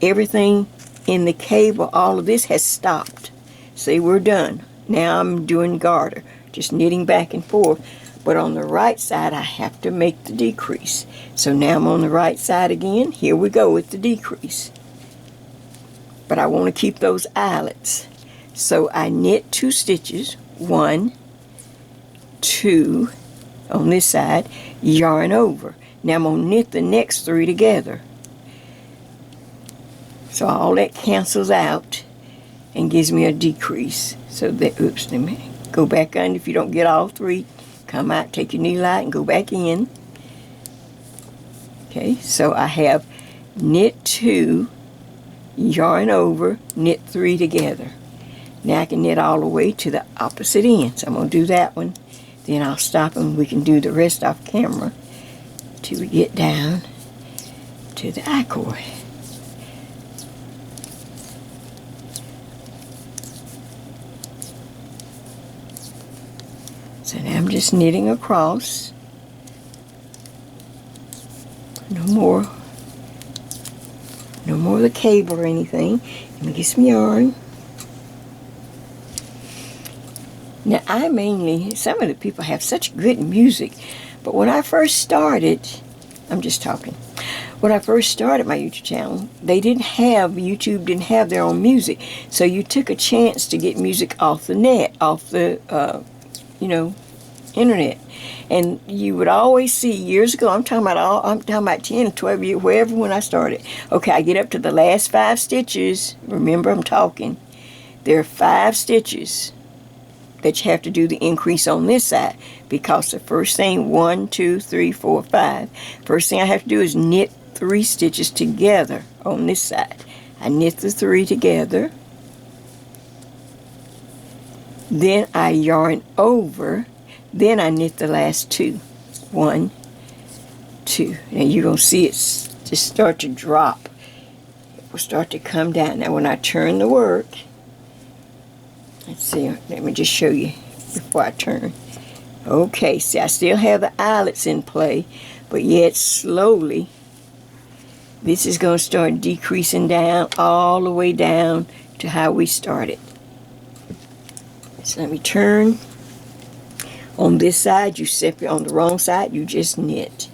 Everything in the cable, all of this has stopped. See, we're done. Now I'm doing garter, just knitting back and forth. But on the right side, I have to make the decrease. So now I'm on the right side again. Here we go with the decrease. But I want to keep those eyelets. So I knit 2 stitches. 1, 2 on this side, yarn over. Now I'm going to knit the next 3 together. So all that cancels out and gives me a decrease. So that, oops, let me go back under. If you don't get all 3, come out, take your needle out and go back in. Okay, so I have knit 2, yarn over, knit 3 together. Now I can knit all the way to the opposite end. So I'm going to do that one. Then I'll stop and we can do the rest off camera till we get down to the I cord. So now I'm just knitting across. No more of the cable or anything. Let me get some yarn. Now some of the people have such good music, but when I first started, I'm just talking. When I first started my YouTube channel, YouTube didn't have their own music. So you took a chance to get music off the net, off the, internet. And you would always see years ago, I'm talking about 10 or 12 years, wherever when I started. Okay, I get up to the last 5 stitches. Remember, I'm talking. There are 5 stitches that you have to do the increase on this side, because the first thing, 1, 2, 3, 4, 5. First thing I have to do is knit 3 stitches together on this side. I knit the 3 together. Then I yarn over. Then I knit the last 2. 1, too. And you're going to see it just start to drop. It will start to come down. Now when I turn the work, let's see, let me just show you before I turn. Okay, see, I still have the eyelets in play, but yet slowly this is going to start decreasing down all the way down to how we started. So let me turn. On this side, you separate. On the wrong side, you just knit.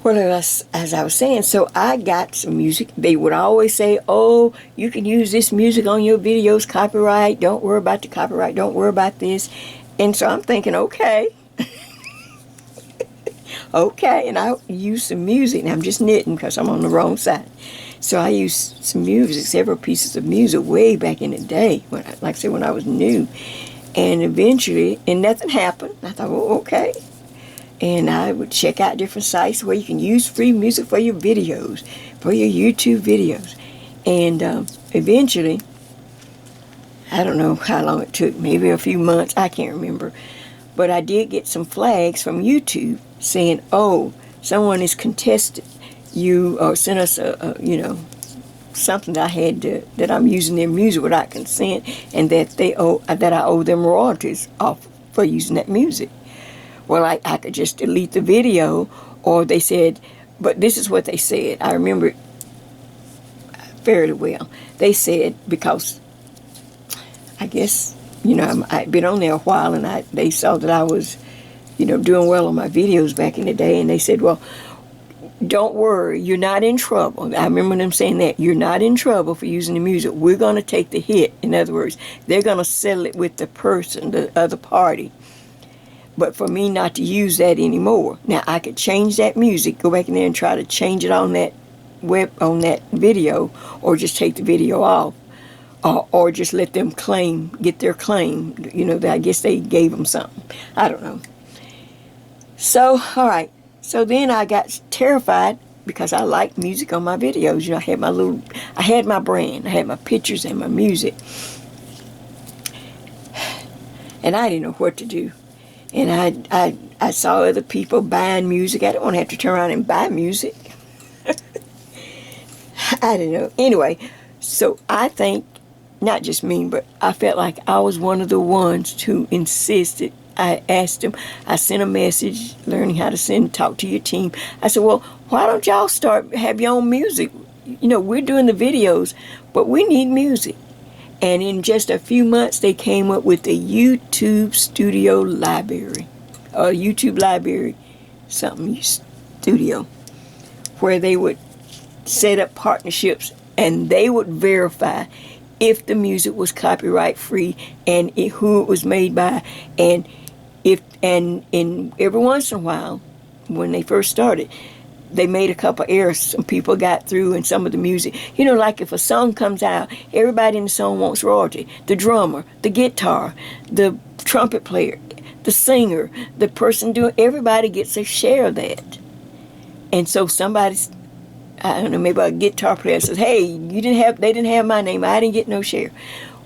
Well, as I was saying, so I got some music. They would always say, oh, you can use this music on your videos, copyright. Don't worry about the copyright. Don't worry about this. And so I'm thinking, okay. Okay, and I use some music. And I'm just knitting because I'm on the wrong side. So I used some music, several pieces of music way back in the day, when like I said, when I was new. And eventually, and nothing happened. I thought, well, okay. And I would check out different sites where you can use free music for your videos, for your YouTube videos. And eventually, I don't know how long it took, maybe a few months, I can't remember. But I did get some flags from YouTube saying, oh, someone is contested you, or sent us something that I had that I'm using their music without consent, and that I owe them royalties off for using that music. Well, I could just delete the video, or they said, but this is what they said. I remember it fairly well. They said, because I guess, I'd been on there a while, and they saw that I was, doing well on my videos back in the day, and they said, well, don't worry, you're not in trouble. I remember them saying that. You're not in trouble for using the music. We're going to take the hit. In other words, they're going to settle it with the person, the other party. But for me not to use that anymore. Now, I could change that music, go back in there and try to change it on that video, or just take the video off. Or just let them get their claim. I guess they gave them something. I don't know. So, all right. So then I got terrified because I like music on my videos. I had my brand. I had my pictures and my music. And I didn't know what to do. And I saw other people buying music. I didn't want to have to turn around and buy music. I don't know. Anyway, so I think, not just me, but I felt like I was one of the ones who insisted. I asked them, I sent a message, learning how to talk to your team. I said, well, why don't y'all have your own music? We're doing the videos, but we need music. And in just a few months, they came up with the YouTube Studio Library, or YouTube Library, studio, where they would set up partnerships, and they would verify if the music was copyright free and who it was made by, and every once in a while, when they first started, they made a couple errors. Some people got through, and some of the music, like if a song comes out, everybody in the song wants royalty. The drummer, the guitar, the trumpet player, the singer, the person everybody gets a share of that. And so somebody's, I don't know, maybe a guitar player says, hey, they didn't have my name, I didn't get no share.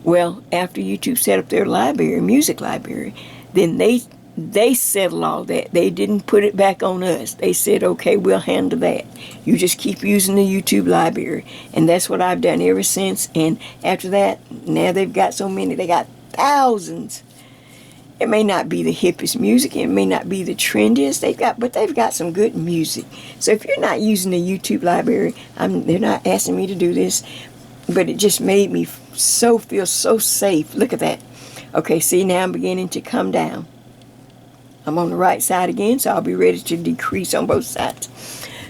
Well, after YouTube set up their library, music library, then they settled all that. They didn't put it back on us. They said, okay, we'll handle that. You just keep using the YouTube library. And that's what I've done ever since. And after that, now they've got so many. They got thousands. It may not be the hippest music. It may not be the trendiest. But they've got some good music. So if you're not using the YouTube library, they're not asking me to do this, but it just made me feel so safe. Look at that. Okay, see, now I'm beginning to come down. I'm on the right side again, so I'll be ready to decrease on both sides.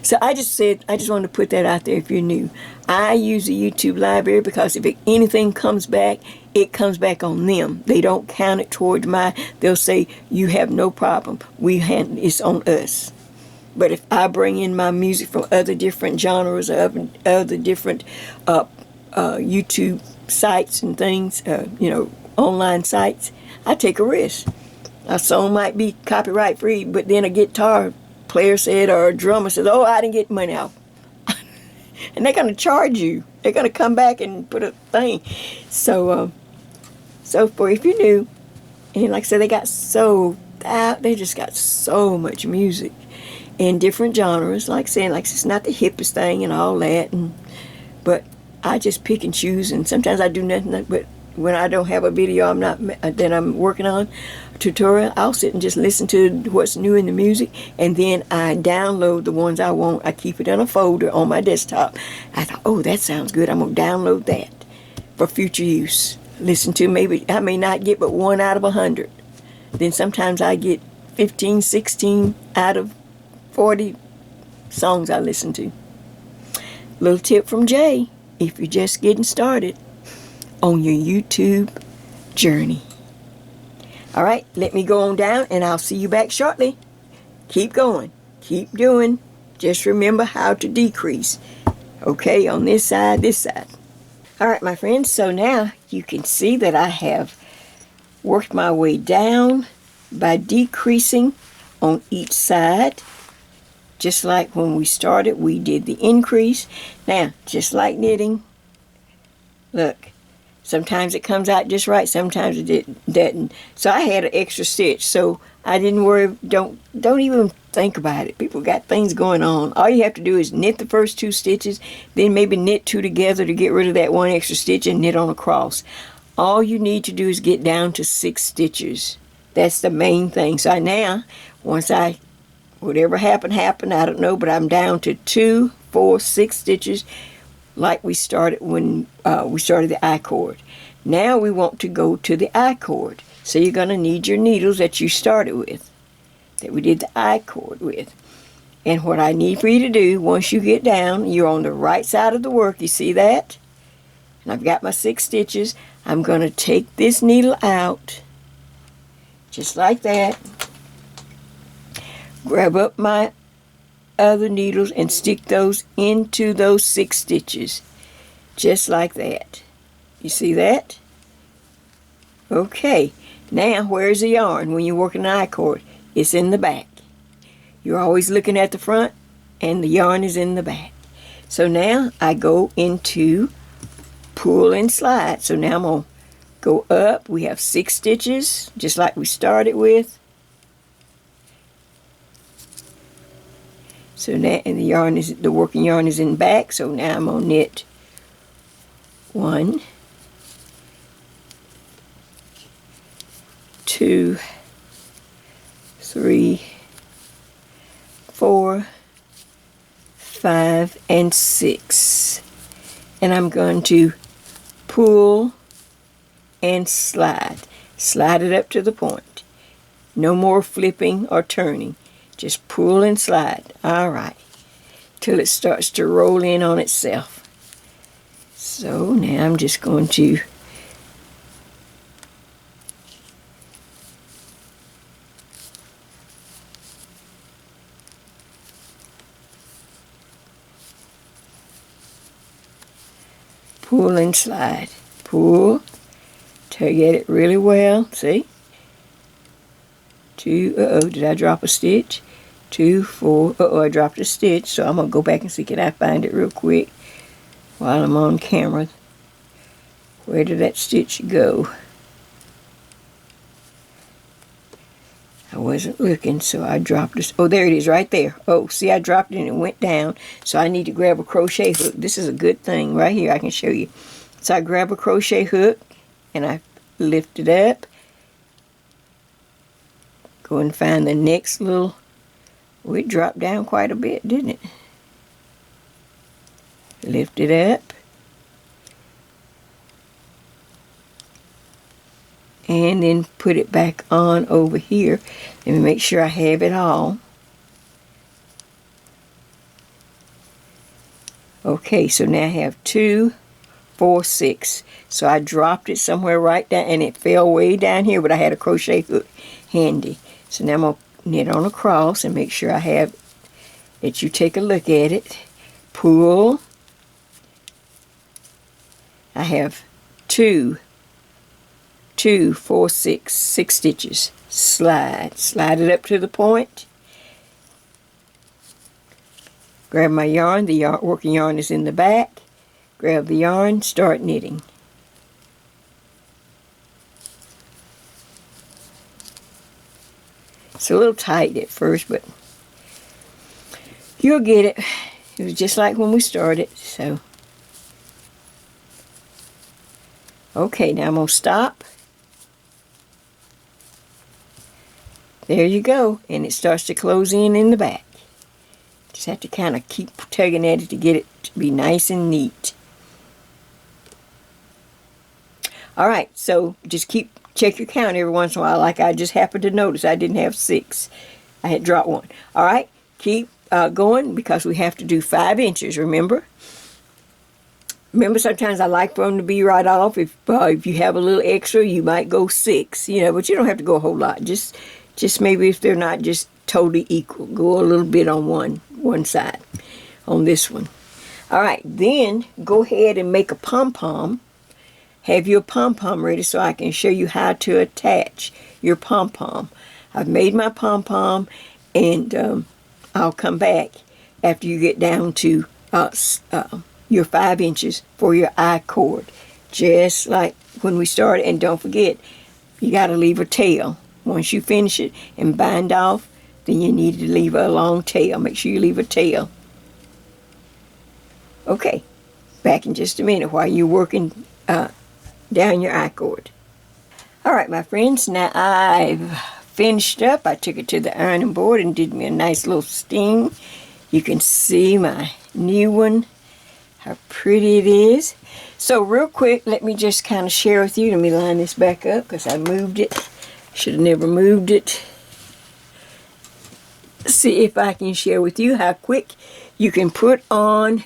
So I just wanted to put that out there if you're new. I use the YouTube library because if anything comes back, it comes back on them. They don't count it towards they'll say, you have no problem. It's on us. But if I bring in my music from other different genres, other different YouTube sites and things, online sites, I take a risk. A song might be copyright free, but then a guitar player said, or a drummer said, oh, I didn't get money out. And they're going to charge you. They're going to come back and put a thing. So for if you're new, and like I said, they just got so much music. in different genres. Like saying, like it's not the hippest thing and all that, but I just pick and choose. And sometimes I do nothing but when I don't have a video that I'm working on, a tutorial, I'll sit and just listen to what's new in the music, and then I download the ones I want. I keep it in a folder on my desktop. I thought, oh, that sounds good. I'm gonna download that for future use. Listen to, maybe I may not get but 1 out of 100. Then sometimes I get 15, 16 out of 40 songs I listen to. Little tip from Jay, if you're just getting started on your YouTube journey. All right, let me go on down and I'll see you back shortly. Keep going, keep doing. Just remember how to decrease. Okay, on this side, this side. All right, my friends, so now you can see that I have worked my way down by decreasing on each side. Just like when we started, we did the increase. Now, just like knitting, look, sometimes it comes out just right, sometimes it doesn't. So I had an extra stitch, so I didn't worry. Don't even think about it. People got things going on. All you have to do is knit the first 2 stitches, then maybe knit 2 together to get rid of that 1 extra stitch and knit on across. All you need to do is get down to 6 stitches. That's the main thing. So now, once whatever happened, I don't know, but I'm down to 2, 4, 6 stitches like we started when we started the I cord. Now we want to go to the I cord. So you're going to need your needles that you started with, that we did the I cord with. And what I need for you to do, once you get down, you're on the right side of the work. You see that? And I've got my 6 stitches. I'm going to take this needle out, just like that. Grab up my other needles and stick those into those 6 stitches, just like that. You see that? Okay, now where's the yarn when you're working an I cord? It's in the back. You're always looking at the front, and the yarn is in the back. So now I go into pull and slide. So now I'm going to go up. We have 6 stitches, just like we started with. So now, and the working yarn is in the back. So now I'm gonna knit 1, 2, 3, 4, 5, and 6. And I'm going to pull and slide. Slide it up to the point. No more flipping or turning. Just pull and slide. All right. Till it starts to roll in on itself. So now I'm just going to pull and slide. Pull. Tug at it really well. See? 2, did I drop a stitch? 2, 4, I dropped a stitch, so I'm going to go back and see, can I find it real quick while I'm on camera. Where did that stitch go? I wasn't looking, so I dropped it. Oh, there it is, right there. Oh, see, I dropped it and it went down, so I need to grab a crochet hook. This is a good thing right here, I can show you. So I grab a crochet hook, and I lift it up. Go and find the next little, well, it dropped down quite a bit, didn't it? Lift it up. And then put it back on over here. Let me make sure I have it all. Okay, so now I have 2, 4, 6. So I dropped it somewhere right down, and it fell way down here, but I had a crochet hook handy. So now I'm going to knit on across and make sure I have it. You take a look at it. Pull. I have 2, 4, 6 stitches. Slide. Slide it up to the point. Grab my yarn. The working yarn is in the back. Grab the yarn. Start knitting. It's a little tight at first, but You'll get it. It was just like when we started, so. Okay, now I'm going to stop. There you go. And it starts to close in the back. Just have to kind of keep tugging at it to get it to be nice and neat. Alright, so just check your count every once in a while. Like I just happened to notice I didn't have 6. I had dropped 1. Alright, keep going because we have to do 5 inches, remember? Remember, sometimes I like for them to be right off. If you have a little extra, you might go 6, but you don't have to go a whole lot. Just maybe if they're not just totally equal, go a little bit on one side, on this one. All right, then go ahead and make a pom-pom. Have your pom-pom ready so I can show you how to attach your pom-pom. I've made my pom-pom, and I'll come back after you get down to your 5 inches for your I-cord, just like when we started. And don't forget, you got to leave a tail. Once you finish it and bind off, then you need to leave a long tail. Make sure you leave a tail. Okay, back in just a minute while you're working down your I-cord. All right, my friends, now I've finished up. I took it to the ironing board and did me a nice little sting. You can see my new one, how pretty it is. So real quick, let me just kind of share with you. Let me line this back up because I moved it. Should have never moved it. See if I can share with you how quick you can put on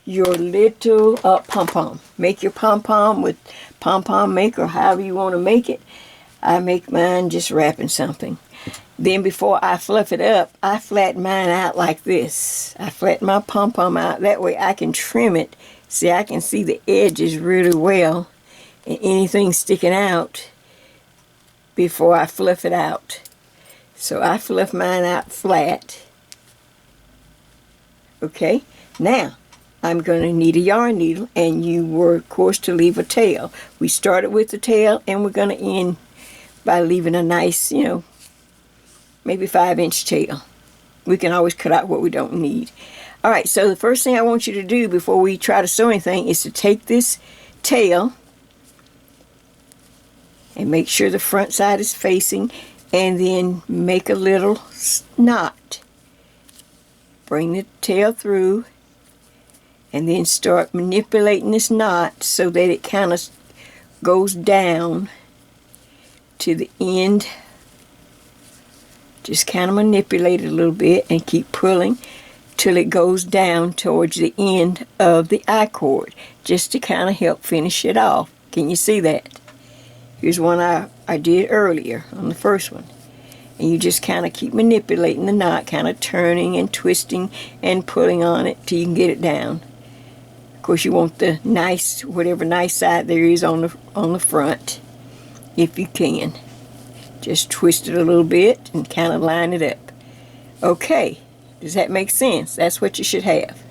your little pom-pom. Make your pom-pom with pom-pom maker, however you want to make it. I make mine just wrapping something. Then before I fluff it up, I flatten mine out like this. I flatten my pom-pom out. That way I can trim it. See, I can see the edges really well and anything sticking out before I fluff it out. So I fluff mine out flat. Okay, now I'm going to need a yarn needle, and you were, of course, to leave a tail. We started with the tail, and we're going to end by leaving a nice, maybe 5-inch tail. We can always cut out what we don't need. All right, so the first thing I want you to do before we try to sew anything is to take this tail and make sure the front side is facing, and then make a little knot. Bring the tail through, and then start manipulating this knot so that it kind of goes down to the end. Just kind of manipulate it a little bit and keep pulling till it goes down towards the end of the I-cord, just to kind of help finish it off. Can you see that? Here's one I did earlier on the first one. And you just kind of keep manipulating the knot, kind of turning and twisting and pulling on it till you can get it down. Of course, you want the nice, whatever nice side there is on the front, if you can. Just twist it a little bit and kind of line it up. Okay, does that make sense? That's what you should have.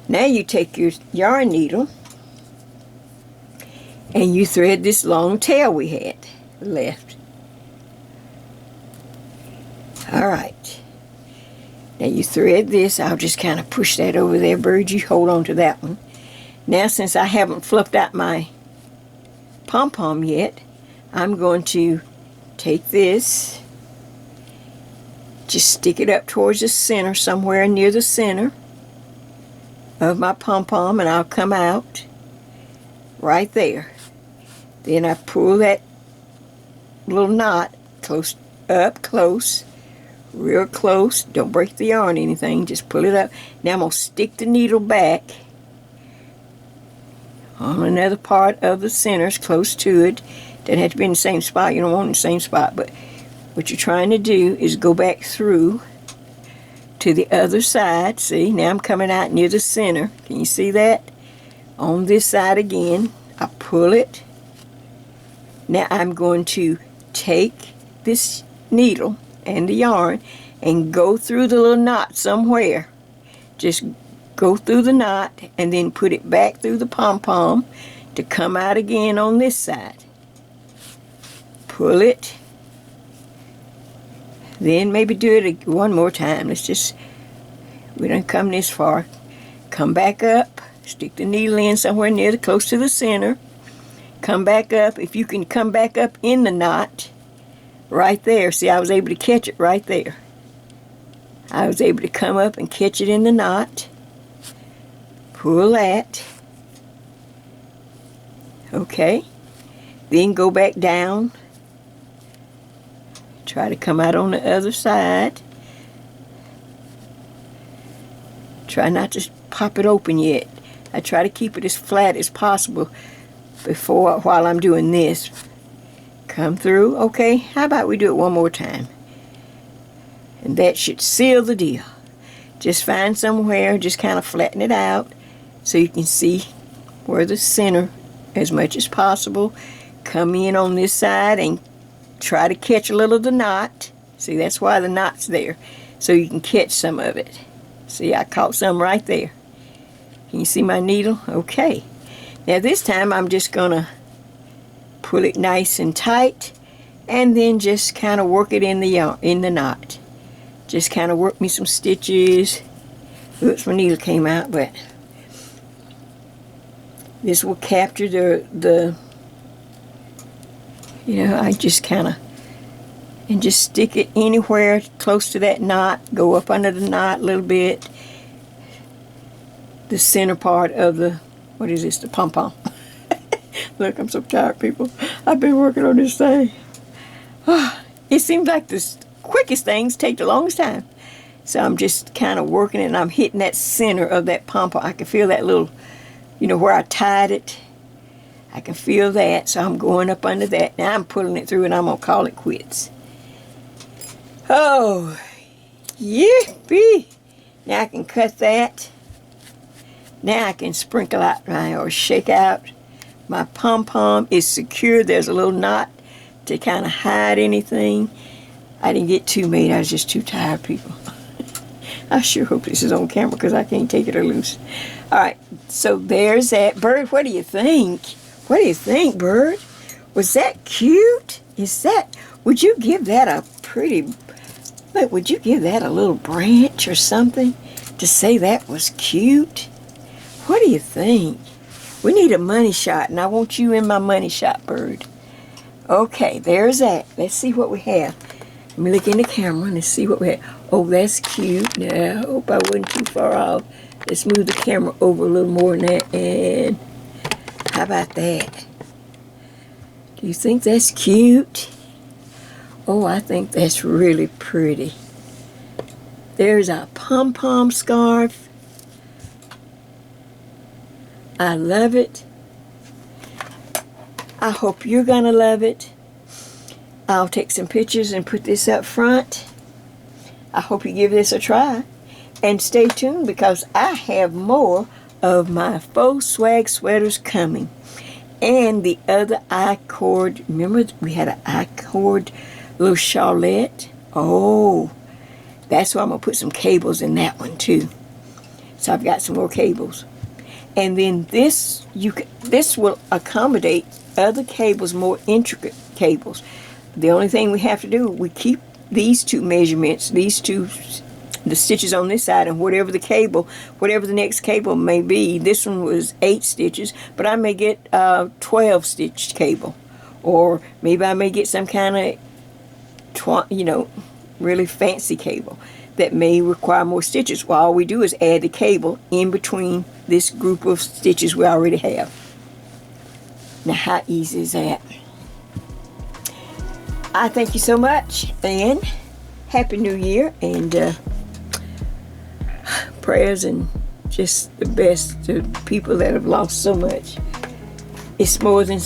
Now you take your yarn needle and you thread this long tail we had left. Alright. Now you thread this. I'll just kind of push that over there, Bird. You hold on to that one. Now, since I haven't fluffed out my pom-pom yet, I'm going to take this, just stick it up towards the center, somewhere near the center of my pom-pom, and I'll come out right there. Then I pull that little knot close, real close. Don't break the yarn or anything, just pull it up. Now I'm going to stick the needle back on another part of the center, close to it. Doesn't have to be in the same spot. You don't want it in the same spot, but what you're trying to do is go back through to the other side. See, now I'm coming out near the center. Can you see that? On this side again, I pull it. Now I'm going to take this needle and the yarn and go through the little knot somewhere. Just go through the knot and then put it back through the pom-pom to come out again on this side. Pull it. Then maybe do it one more time. Let's just We done come this far. Come back up. Stick the needle in somewhere close to the center. Come back up. If you can come back up in the knot, right there. See, I was able to catch it right there. I was able to come up and catch it in the knot. Pull that. Okay. Then go back down. Try to come out on the other side. Try not to pop it open yet. I try to keep it as flat as possible while I'm doing this. Come through. Okay, how about we do it one more time? And that should seal the deal. Just find somewhere, just kind of flatten it out so you can see where the center as much as possible. Come in on this side and try to catch a little of the knot. See, that's why the knot's there, so you can catch some of it. See, I caught some right there. Can you see my needle? Okay. Now this time I'm just gonna pull it nice and tight and then just kind of work it in the knot. Just kind of work me some stitches. Oops, my needle came out, but this will capture the I just kind of, and just stick it anywhere close to that knot. Go up under the knot a little bit. The center part of the, what is this, the pom-pom. Look, I'm so tired, people. I've been working on this thing. It seems like the quickest things take the longest time. So I'm just kind of working it, and I'm hitting that center of that pom-pom. I can feel that little, where I tied it. I can feel that, so I'm going up under that. Now I'm pulling it through, and I'm going to call it quits. Oh, yippee. Now I can cut that. Now I can sprinkle out or shake out. My pom-pom is secure. There's a little knot to kind of hide anything. I didn't get too made. I was just too tired, people. I sure hope this is on camera because I can't take it or loose. All right, so there's that. Bird, what do you think? What do you think, Bird? Was that cute? Would you give that a pretty, would you give that a little branch or something to say that was cute? What do you think? We need a money shot, and I want you in my money shot, Bird. Okay, there's that. Let's see what we have. Let me look in the camera and let's see what we have. Oh, that's cute. Now, I hope I wasn't too far off. Let's move the camera over a little more than that. And how about that? Do you think that's cute? Oh, I think that's really pretty. There's our pom-pom scarf. I love it. I hope you're going to love it. I'll take some pictures and put this up front. I hope you give this a try. And stay tuned because I have more of my faux swag sweaters coming. And the other I-cord. Remember we had an I-cord little shawlette? Oh, that's why I'm going to put some cables in that one too. So I've got some more cables. And then this will accommodate other cables, more intricate cables. The only thing we have to do, we keep these two measurements, the stitches on this side, and whatever the next cable may be. This one was 8 stitches, but I may get 12 stitched cable, or maybe I may get some kind of, really fancy cable that may require more stitches. Well, all we do is add the cable in between this group of stitches we already have. Now, how easy is that? I thank you so much, and Happy New Year, and prayers and just the best to people that have lost so much. It's more than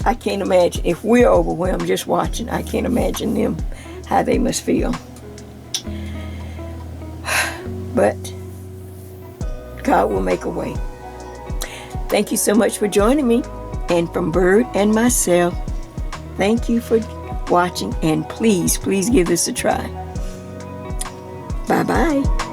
I can't imagine. If we're overwhelmed just watching, I can't imagine them, how they must feel. But God will make a way. Thank you so much for joining me. And from Bird and myself, thank you for watching. And please, please give this a try. Bye-bye.